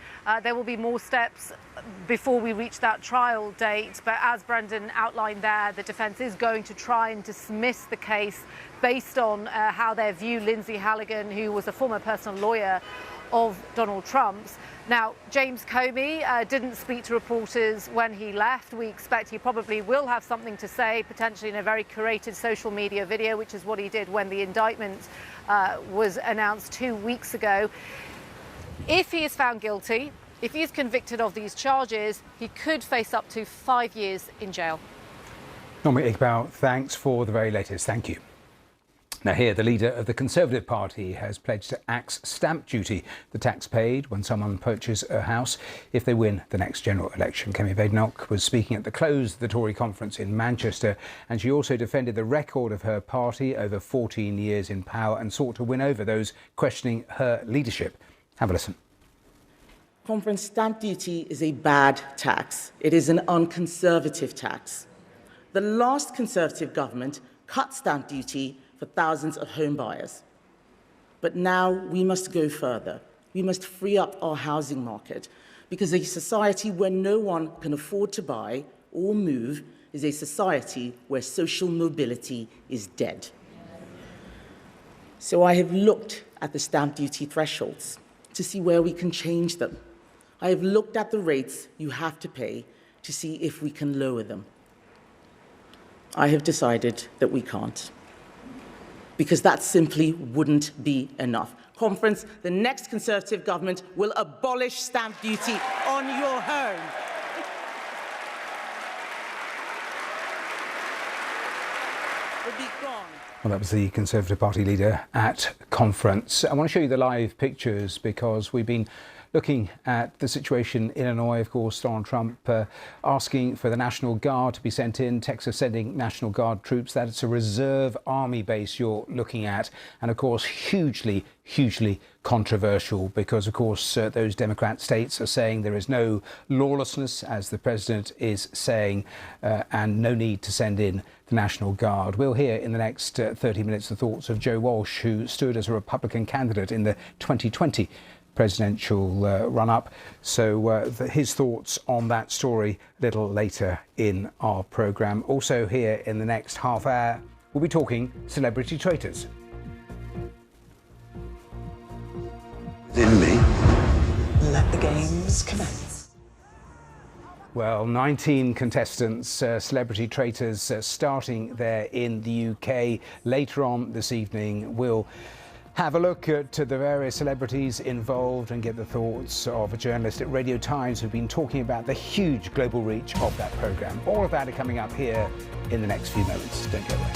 There will be more steps before we reach that trial date, but as Brandon outlined there, the defence is going to try and dismiss the case based on how they view Lindsay Halligan, who was a former personal lawyer of Donald Trump's. Now, James Comey didn't speak to reporters when he left. We expect he probably will have something to say, potentially in a very curated social media video, which is what he did when the indictment was announced 2 weeks ago. If he is found guilty, if he is convicted of these charges, he could face up to 5 years in jail. Nomi Iqbal, thanks for the very latest. Thank you. Now here, the leader of the Conservative Party has pledged to axe stamp duty, the tax paid when someone purchases a house if they win the next general election. Kemi Badenoch was speaking at the close of the Tory conference in Manchester, and she also defended the record of her party over 14 years in power and sought to win over those questioning her leadership. Have a listen. Conference, stamp duty is a bad tax. It is an unconservative tax. The last Conservative government cut stamp duty for thousands of home buyers. But now we must go further. We must free up our housing market, because a society where no one can afford to buy or move is a society where social mobility is dead. So I have looked at the stamp duty thresholds to see where we can change them. I have looked at the rates you have to pay to see if we can lower them. I have decided that we can't, because that simply wouldn't be enough. Conference, the next Conservative government will abolish stamp duty on your home. It'll be gone. Well, that was the Conservative Party leader at conference. I want to show you the live pictures because we've been looking at the situation in Illinois. Of course, Donald Trump asking for the National Guard to be sent in. Texas sending National Guard troops. That it's a reserve army base you're looking at. And of course, hugely controversial because, of course, those Democrat states are saying there is no lawlessness, as the president is saying, and no need to send in the National Guard. We'll hear in the next 30 minutes the thoughts of Joe Walsh, who stood as a Republican candidate in the 2020 presidential run-up. So his thoughts on that story a little later in our programme. Also here in the next half hour, we'll be talking celebrity traitors. Within me. Let the games commence. Well, 19 contestants, celebrity traitors, starting there in the UK. Later on this evening, we'll have a look at the various celebrities involved and get the thoughts of a journalist at Radio Times who've been talking about the huge global reach of that programme. All of that are coming up here in the next few moments. Don't go away.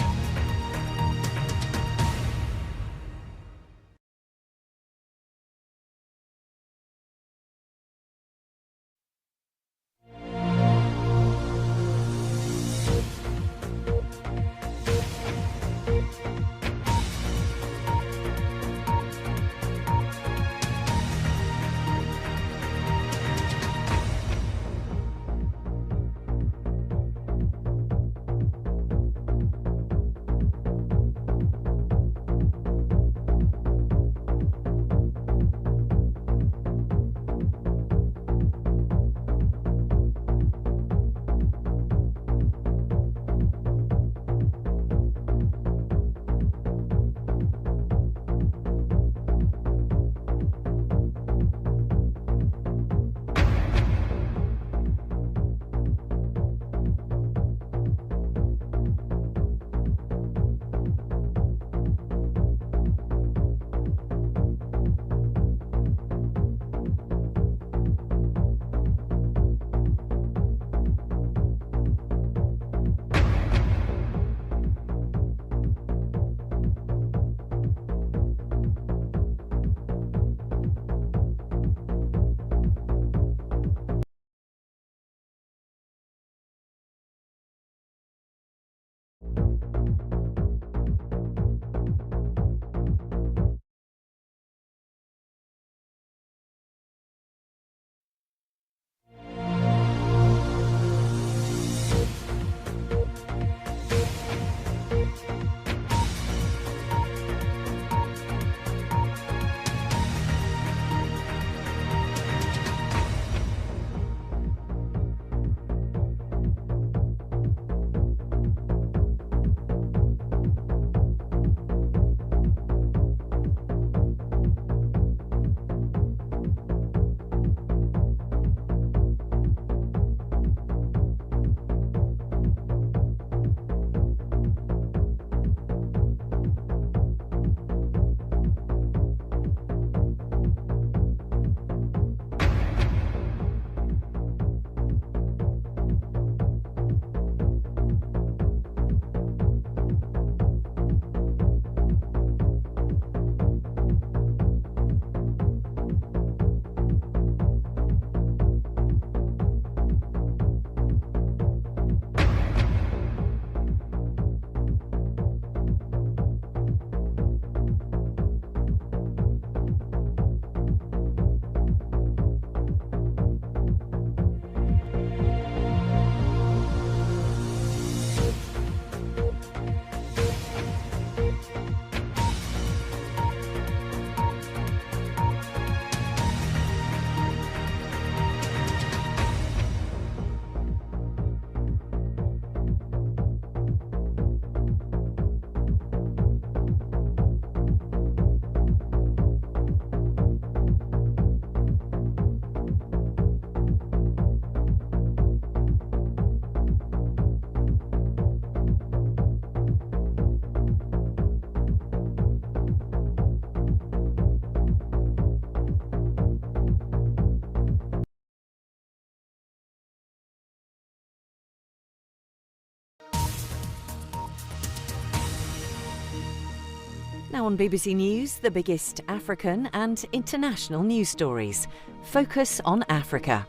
Now on BBC News, the biggest African and international news stories. Focus on Africa.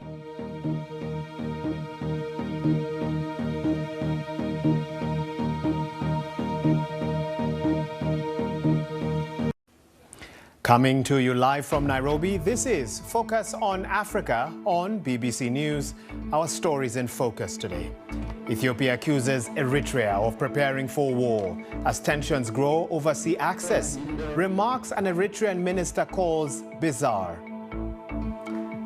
Coming to you live from Nairobi, this is Focus on Africa on BBC News. Our stories in focus today. Ethiopia accuses Eritrea of preparing for war as tensions grow over sea access. Remarks an Eritrean minister calls bizarre.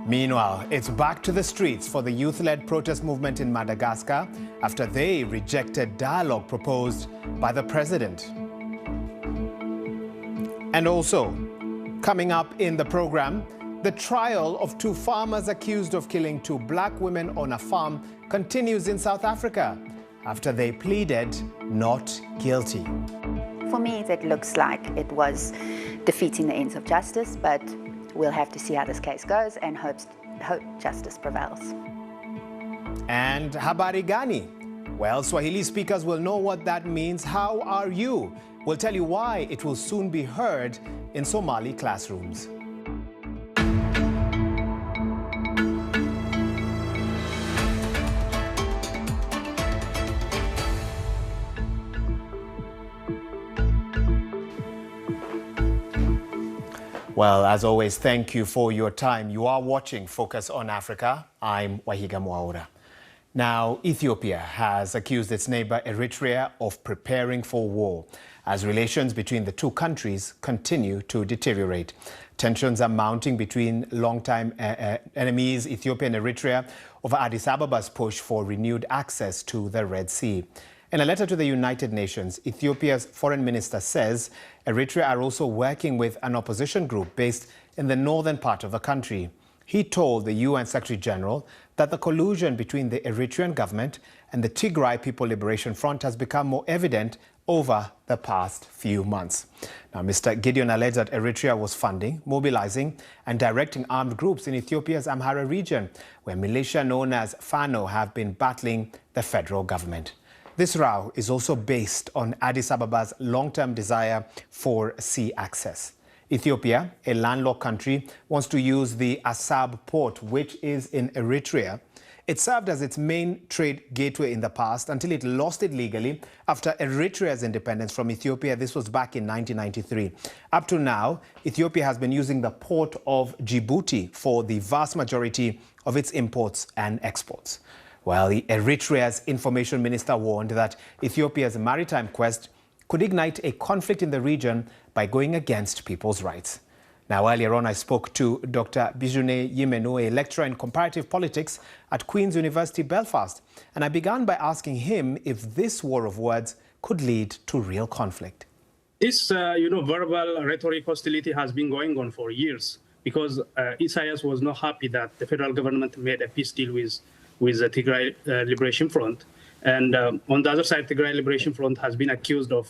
Meanwhile, it's back to the streets for the youth-led protest movement in Madagascar after they rejected dialogue proposed by the president. And also, coming up in the program, the trial of 2 farmers accused of killing 2 black women on a farm continues in South Africa after they pleaded not guilty. For me, that looks like it was defeating the ends of justice, but we'll have to see how this case goes and hope justice prevails. And habari gani? Well, Swahili speakers will know what that means. How are you? We'll tell you why it will soon be heard in Somali classrooms. Well, as always, thank you for your time. You are watching Focus on Africa. I'm Wahiga Mwaura. Now, Ethiopia has accused its neighbor Eritrea of preparing for war as relations between the 2 countries continue to deteriorate. Tensions are mounting between longtime enemies, Ethiopia and Eritrea, over Addis Ababa's push for renewed access to the Red Sea. In a letter to the United Nations, Ethiopia's foreign minister says Eritrea are also working with an opposition group based in the northern part of the country. He told the UN Secretary General that the collusion between the Eritrean government and the Tigray People Liberation Front has become more evident over the past few months. Now, Mr. Gideon alleged that Eritrea was funding, mobilizing and directing armed groups in Ethiopia's Amhara region, where militia known as Fano have been battling the federal government. This row is also based on Addis Ababa's long-term desire for sea access. Ethiopia, a landlocked country, wants to use the Assab port, which is in Eritrea. It served as its main trade gateway in the past until it lost it legally after Eritrea's independence from Ethiopia. This was back in 1993. Up to now, Ethiopia has been using the port of Djibouti for the vast majority of its imports and exports. Well, Eritrea's information minister warned that Ethiopia's maritime quest could ignite a conflict in the region by going against people's rights. Now, earlier on, I spoke to Dr. Bijune Yimenu, a lecturer in comparative politics at Queen's University, Belfast. And I began by asking him if this war of words could lead to real conflict. This, verbal rhetoric hostility has been going on for years because Isaias was not happy that the federal government made a peace deal with the Tigray Liberation Front. And on the other side, Tigray Liberation Front has been accused of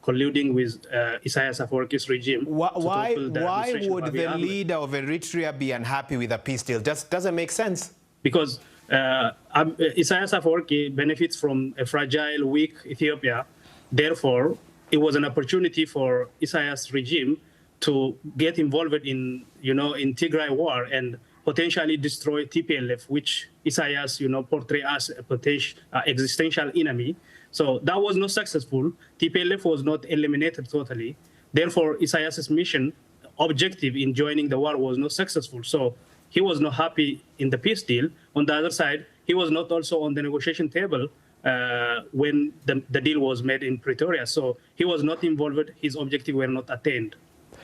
colluding with Isaias Afwerki's regime. Why would the leader of Eritrea be unhappy with a peace deal? Just doesn't make sense. Because Isaias Afwerki benefits from a fragile, weak Ethiopia. Therefore, it was an opportunity for Isaias' regime to get involved in Tigray war and potentially destroy TPLF, which Isaias, portray as a potential existential enemy. So that was not successful. TPLF was not eliminated totally. Therefore, Isaias's mission, objective in joining the war was not successful. So he was not happy in the peace deal. On the other side, he was not also on the negotiation table when the deal was made in Pretoria. So he was not involved. His objectives were not attained.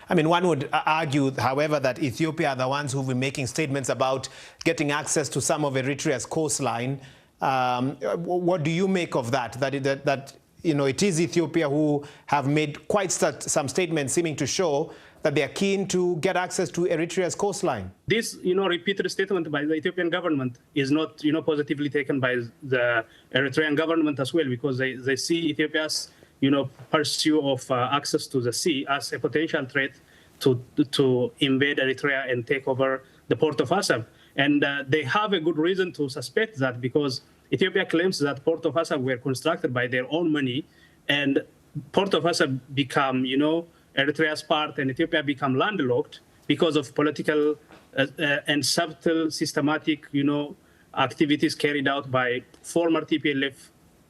I mean, one would argue, however, that Ethiopia are the ones who've been making statements about getting access to some of Eritrea's coastline. What do you make of that? That it is Ethiopia who have made quite some statements seeming to show that they are keen to get access to Eritrea's coastline. This, repeated statement by the Ethiopian government is not, positively taken by the Eritrean government as well, because they see Ethiopia's pursuit of access to the sea as a potential threat to invade Eritrea and take over the port of Assab. And they have a good reason to suspect that, because Ethiopia claims that port of Assab were constructed by their own money, and port of Assab become, Eritrea's part and Ethiopia become landlocked because of political and subtle systematic, activities carried out by former TPLF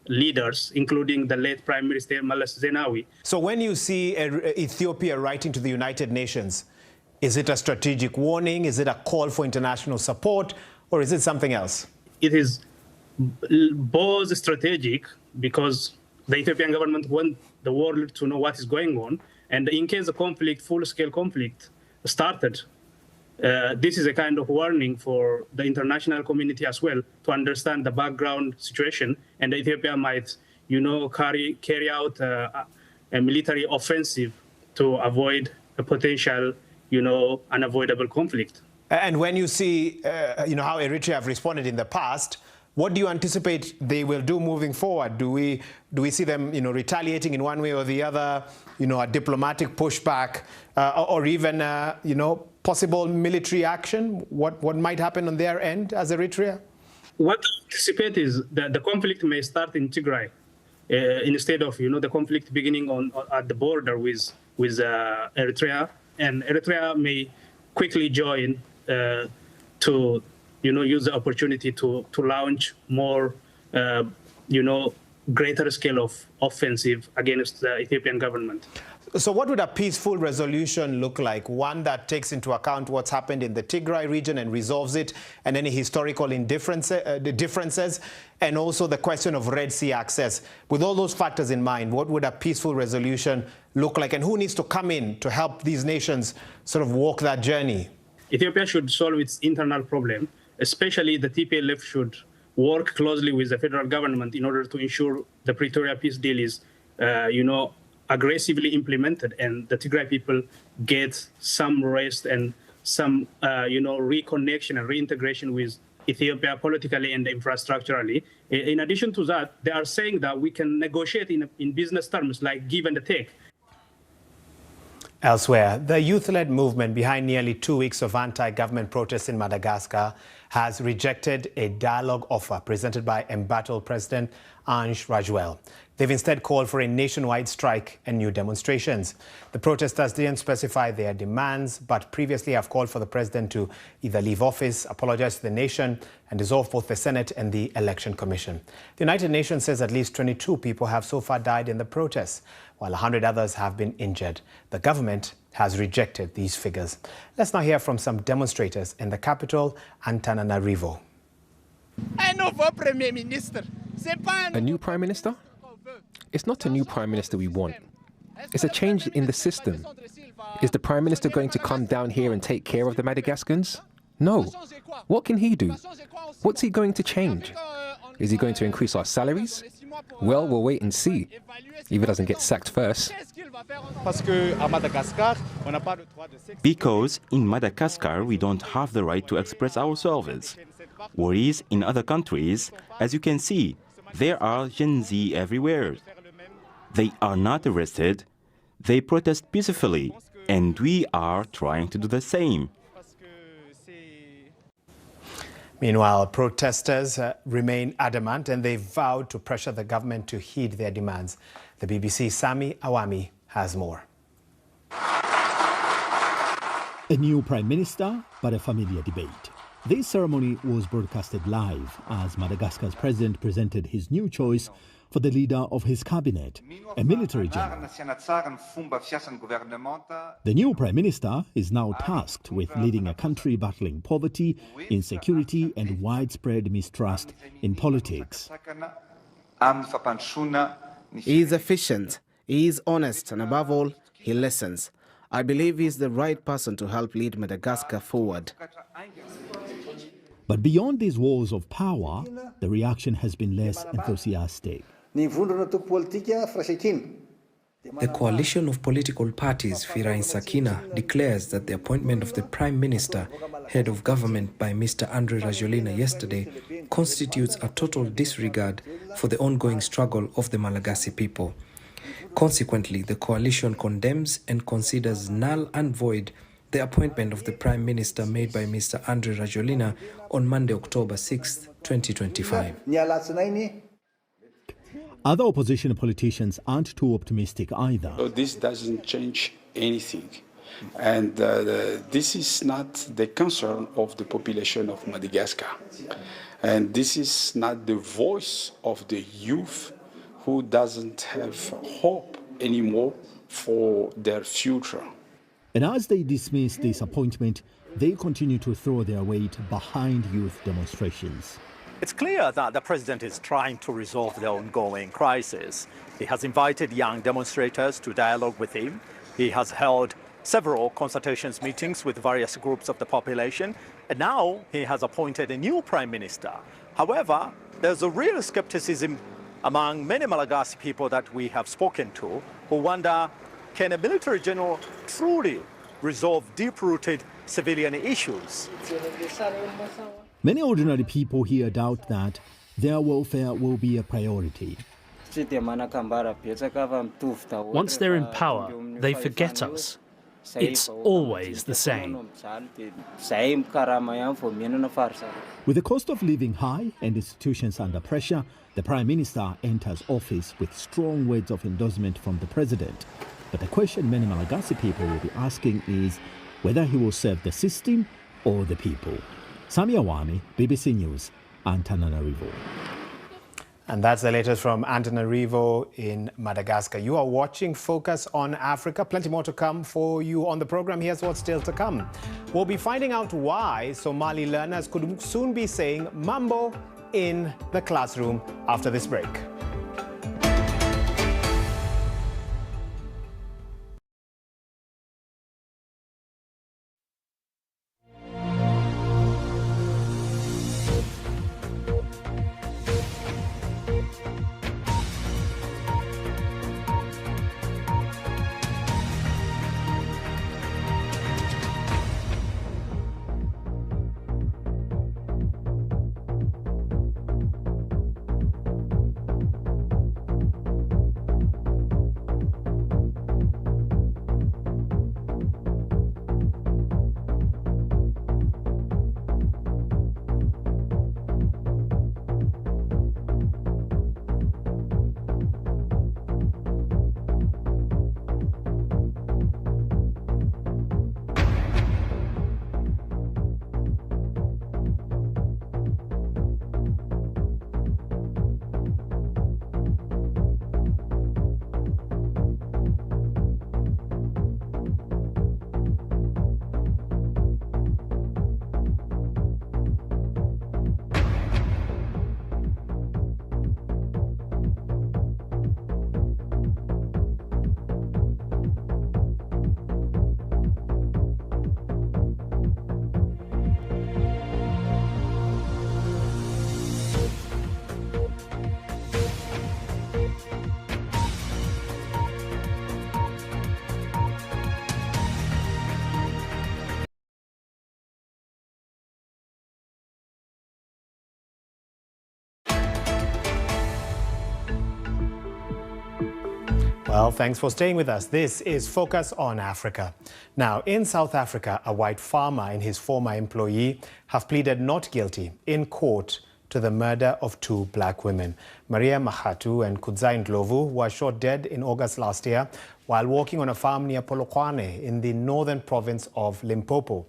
leaders, including the late Prime Minister Meles Zenawi. So when you see Ethiopia writing to the United Nations, is it a strategic warning? Is it a call for international support? Or is it something else? It is both strategic, because the Ethiopian government wants the world to know what is going on. And in case the conflict, full-scale conflict, started, this is a kind of warning for the international community as well to understand the background situation, and Ethiopia might, carry out a military offensive to avoid a potential, unavoidable conflict. And when you see, how Eritrea have responded in the past, what do you anticipate they will do moving forward? Do we see them, retaliating in one way or the other, a diplomatic pushback, or even, possible military action? What might happen on their end as Eritrea? What I anticipate is that the conflict may start in Tigray instead of, the conflict beginning at the border with Eritrea, and Eritrea may quickly join to use the opportunity to launch more, greater scale of offensive against the Ethiopian government. So what would a peaceful resolution look like? One that takes into account what's happened in the Tigray region and resolves it, and any historical differences, and also the question of Red Sea access. With all those factors in mind, what would a peaceful resolution look like? And who needs to come in to help these nations sort of walk that journey? Ethiopia should solve its internal problem. Especially the TPLF should work closely with the federal government in order to ensure the Pretoria peace deal is, aggressively implemented, and the Tigray people get some rest and some, reconnection and reintegration with Ethiopia politically and infrastructurally. In addition to that, they are saying that we can negotiate in business terms, like give and take. Elsewhere, the youth-led movement behind nearly 2 weeks of anti-government protests in Madagascar has rejected a dialogue offer presented by embattled President Ange Rajouel. They've instead called for a nationwide strike and new demonstrations. The protesters didn't specify their demands, but previously have called for the president to either leave office, apologize to the nation, and dissolve both the Senate and the Election Commission. The United Nations says at least 22 people have so far died in the protests, while 100 others have been injured. The government has rejected these figures. Let's now hear from some demonstrators in the capital, Antananarivo. A new prime minister? It's not a new prime minister we want. It's a change in the system. Is the prime minister going to come down here and take care of the Madagascans? No. What can he do? What's he going to change? Is he going to increase our salaries? Well, we'll wait and see, if he doesn't get sacked first. Because in Madagascar we don't have the right to express ourselves. Whereas in other countries, as you can see, there are Gen Z everywhere. They are not arrested, they protest peacefully, and we are trying to do the same. Meanwhile, protesters remain adamant, and they vowed to pressure the government to heed their demands. The BBC's Sami Awami has more. A new prime minister, but a familiar debate. This ceremony was broadcasted live as Madagascar's president presented his new choice for the leader of his cabinet, a military general. The new prime minister is now tasked with leading a country battling poverty, insecurity, and widespread mistrust in politics. He is efficient, he is honest, and above all, he listens. I believe he is the right person to help lead Madagascar forward. But beyond these walls of power, the reaction has been less enthusiastic. A coalition of political parties, Firai Sakina, declares that the appointment of the Prime Minister, head of government by Mr. Andre Rajoelina yesterday, constitutes a total disregard for the ongoing struggle of the Malagasy people. Consequently, the coalition condemns and considers null and void the appointment of the Prime Minister made by Mr. Andre Rajoelina on Monday, October 6, 2025. Other opposition politicians aren't too optimistic either. So this doesn't change anything. And this is not the concern of the population of Madagascar. And this is not the voice of the youth who doesn't have hope anymore for their future. And as they dismiss this appointment, they continue to throw their weight behind youth demonstrations. It's clear that the president is trying to resolve the ongoing crisis. He has invited young demonstrators to dialogue with him. He has held several consultations meetings with various groups of the population, and now he has appointed a new prime minister. However, there's a real skepticism among many Malagasy people that we have spoken to who wonder, can a military general truly resolve deep-rooted civilian issues? Many ordinary people here doubt that their welfare will be a priority. Once they're in power, they forget us. It's always the same. With the cost of living high and institutions under pressure, the Prime Minister enters office with strong words of endorsement from the President. But the question many Malagasy people will be asking is whether he will serve the system or the people. Sami Awami, BBC News, Antananarivo. And that's the latest from Antananarivo in Madagascar. You are watching Focus on Africa. Plenty more to come for you on the program. Here's what's still to come. We'll be finding out why Somali learners could soon be saying Mambo in the classroom after this break. Well, thanks for staying with us. This is Focus on Africa. Now, in South Africa, a white farmer and his former employee have pleaded not guilty in court to the murder of two black women, Maria Mahatu and Kudzai Ndlovu, were shot dead in August last year while walking on a farm near Polokwane in the northern province of Limpopo.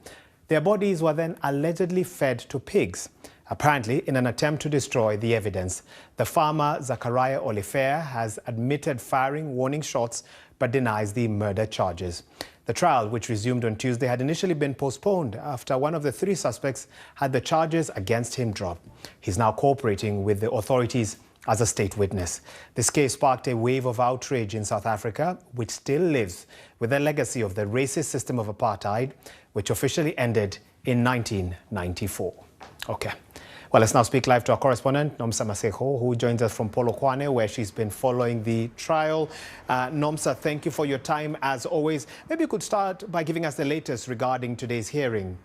Their bodies were then allegedly fed to pigs, apparently in an attempt to destroy the evidence. The farmer, Zachariah Olifair, has admitted firing warning shots but denies the murder charges. The trial, which resumed on Tuesday, had initially been postponed after one of the three suspects had the charges against him dropped. He's now cooperating with the authorities as a state witness. This case sparked a wave of outrage in South Africa, which still lives with the legacy of the racist system of apartheid, which officially ended in 1994. Okay. Well, let's now speak live to our correspondent, Nomsa Maseko, who joins us from Polokwane, where she's been following the trial. Nomsa, thank you for your time, as always. Maybe you could start by giving us the latest regarding today's hearing.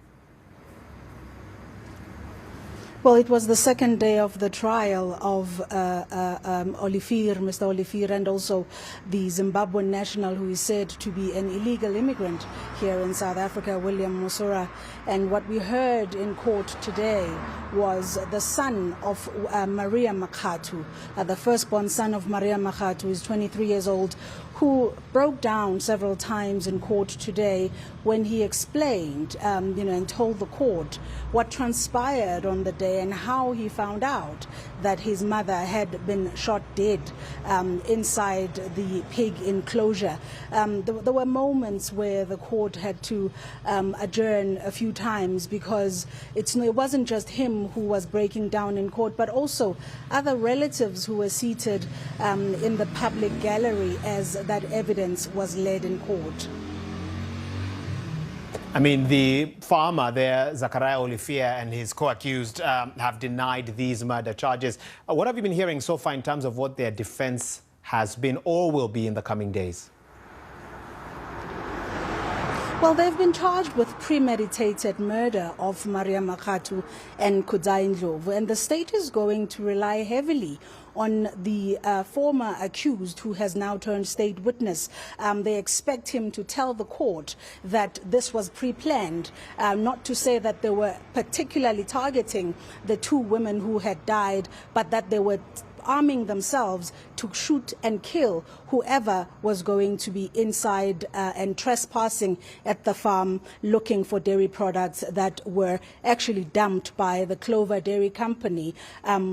Well, it was the second day of the trial of Mr. Olivier, and also the Zimbabwean national who is said to be an illegal immigrant here in South Africa, William Musura. And what we heard in court today was the son of Maria Makgatho, the firstborn son of Maria Makgatho, who is 23 years old, who broke down several times in court today when he explained, and told the court what transpired on the day and how he found out that his mother had been shot dead inside the pig enclosure. There were moments where the court had to adjourn a few times because it wasn't just him who was breaking down in court, but also other relatives who were seated in the public gallery as that evidence was led in court. I mean, the farmer there, Zachariah Olivier, and his co-accused have denied these murder charges. What have you been hearing so far in terms of what their defense has been or will be in the coming days? Well, they've been charged with premeditated murder of Maria Makgatho and Kudzai Ndlovu, and the state is going to rely heavily on the former accused, who has now turned state witness. They expect him to tell the court that this was pre-planned, not to say that they were particularly targeting the two women who had died, but that they were arming themselves to shoot and kill whoever was going to be inside and trespassing at the farm looking for dairy products that were actually dumped by the Clover Dairy Company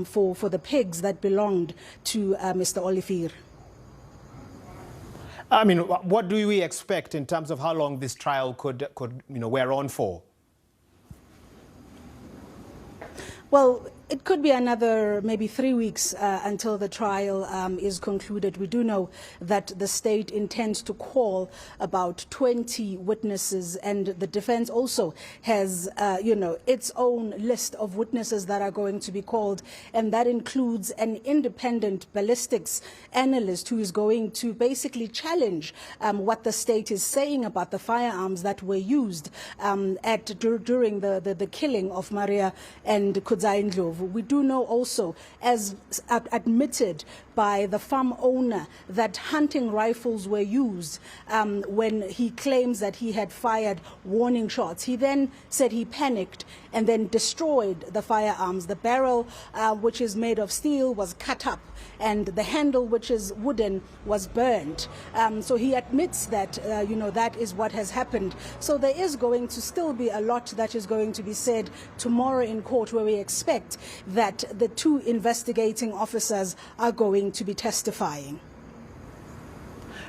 for the pigs that belonged to Mr. Olivier. I mean, what do we expect in terms of how long this trial could wear on for? Well, it could be another maybe 3 weeks until the trial is concluded. We do know that the state intends to call about 20 witnesses, and the defense also has, its own list of witnesses that are going to be called, and that includes an independent ballistics analyst who is going to basically challenge what the state is saying about the firearms that were used during the killing of Maria and Kudzai Ndlovu. We do know also, as admitted by the farm owner, that hunting rifles were used when he claims that he had fired warning shots. He then said he panicked and then destroyed the firearms. The barrel, which is made of steel, was cut up, and the handle, which is wooden, was burned. So he admits that, that is what has happened. So there is going to still be a lot that is going to be said tomorrow in court, where we expect that the two investigating officers are going to be testifying.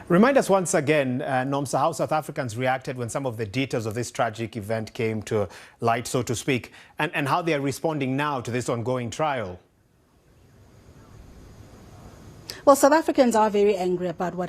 Remind us once again, Nomsa, how South Africans reacted when some of the details of this tragic event came to light, so to speak, and how they are responding now to this ongoing trial. Well, South Africans are very angry about what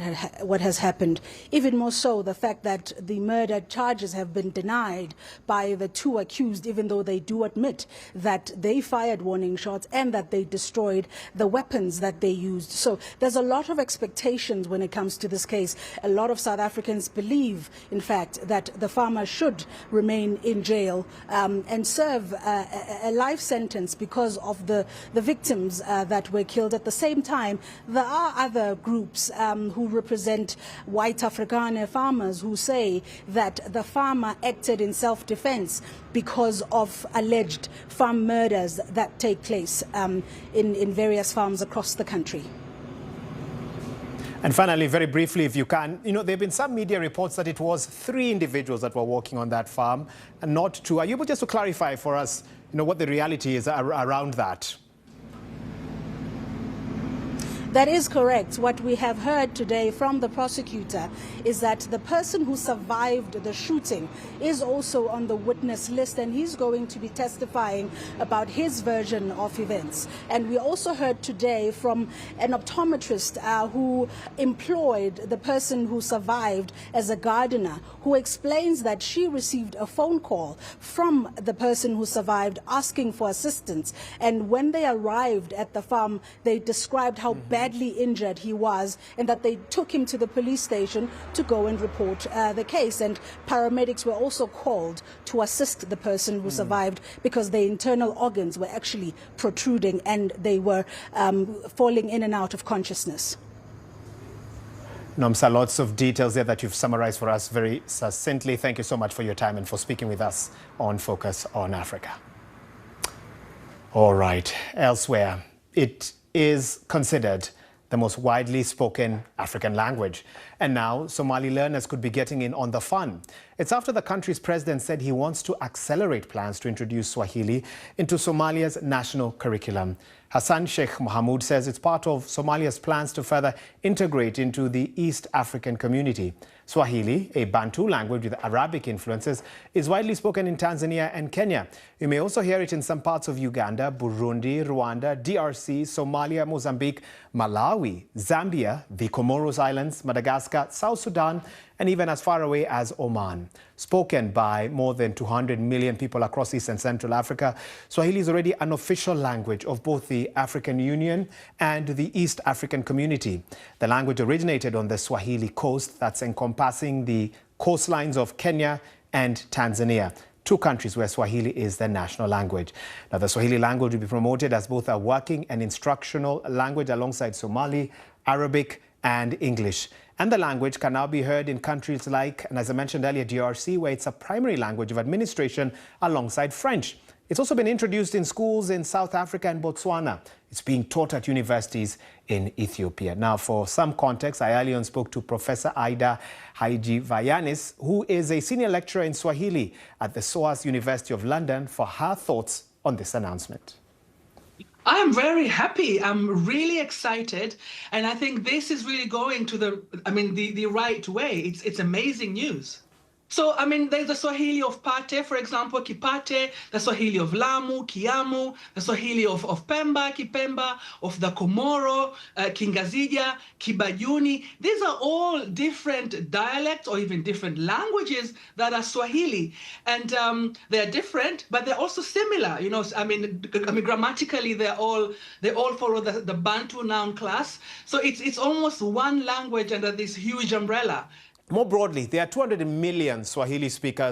has happened, even more so the fact that the murder charges have been denied by the two accused, even though they do admit that they fired warning shots and that they destroyed the weapons that they used. So there's a lot of expectations when it comes to this case. A lot of South Africans believe, in fact, that the farmer should remain in jail and serve a life sentence because of the victims that were killed. At the same time, there are other groups who represent white Afrikaner farmers who say that the farmer acted in self-defense because of alleged farm murders that take place in various farms across the country. And finally, very briefly, if you can, there have been some media reports that it was 3 individuals that were working on that farm and not 2. Are you able just to clarify for us, what the reality is around that? That is correct. What we have heard today from the prosecutor is that the person who survived the shooting is also on the witness list, and he's going to be testifying about his version of events. And we also heard today from an optometrist who employed the person who survived as a gardener, who explains that she received a phone call from the person who survived asking for assistance. And when they arrived at the farm, they described how bad badly injured he was, and that they took him to the police station to go and report the case. And paramedics were also called to assist the person who survived, because their internal organs were actually protruding and they were falling in and out of consciousness. Nomsa, lots of details there that you've summarized for us very succinctly. Thank you so much for your time and for speaking with us on Focus on Africa. All right, elsewhere, it is considered the most widely spoken African language. And now Somali learners could be getting in on the fun. It's after the country's president said he wants to accelerate plans to introduce Swahili into Somalia's national curriculum. Hassan Sheikh Mohamud says it's part of Somalia's plans to further integrate into the East African community. Swahili, a Bantu language with Arabic influences, is widely spoken in Tanzania and Kenya. You may also hear it in some parts of Uganda, Burundi, Rwanda, DRC, Somalia, Mozambique, Malawi, Zambia, the Comoros Islands, Madagascar, South Sudan, and even as far away as Oman. Spoken by more than 200 million people across East and Central Africa, Swahili is already an official language of both the African Union and the East African community. The language originated on the Swahili coast, that's encompassing the coastlines of Kenya and Tanzania, two countries where Swahili is the national language. Now, the Swahili language will be promoted as both a working and instructional language alongside Somali, Arabic, and English. And the language can now be heard in countries like, and as I mentioned earlier, DRC, where it's a primary language of administration alongside French. It's also been introduced in schools in South Africa and Botswana. It's being taught at universities in Ethiopia. Now, for some context, I earlier on spoke to Professor Aida Haji-Vayanis, who is a senior lecturer in Swahili at the SOAS University of London, for her thoughts on this announcement. I'm very happy. I'm really excited. And I think this is really going to the right way. It's amazing news. So, there's the Swahili of Pate, for example, Kipate, the Swahili of Lamu, Kiamu, the Swahili of Pemba, Kipemba, of the Komoro, Kingazija, Kibayuni. These are all different dialects or even different languages that are Swahili. And they're different, but they're also similar. Grammatically, they all follow the Bantu noun class. So it's almost one language under this huge umbrella. More broadly, there are 200 million Swahili speakers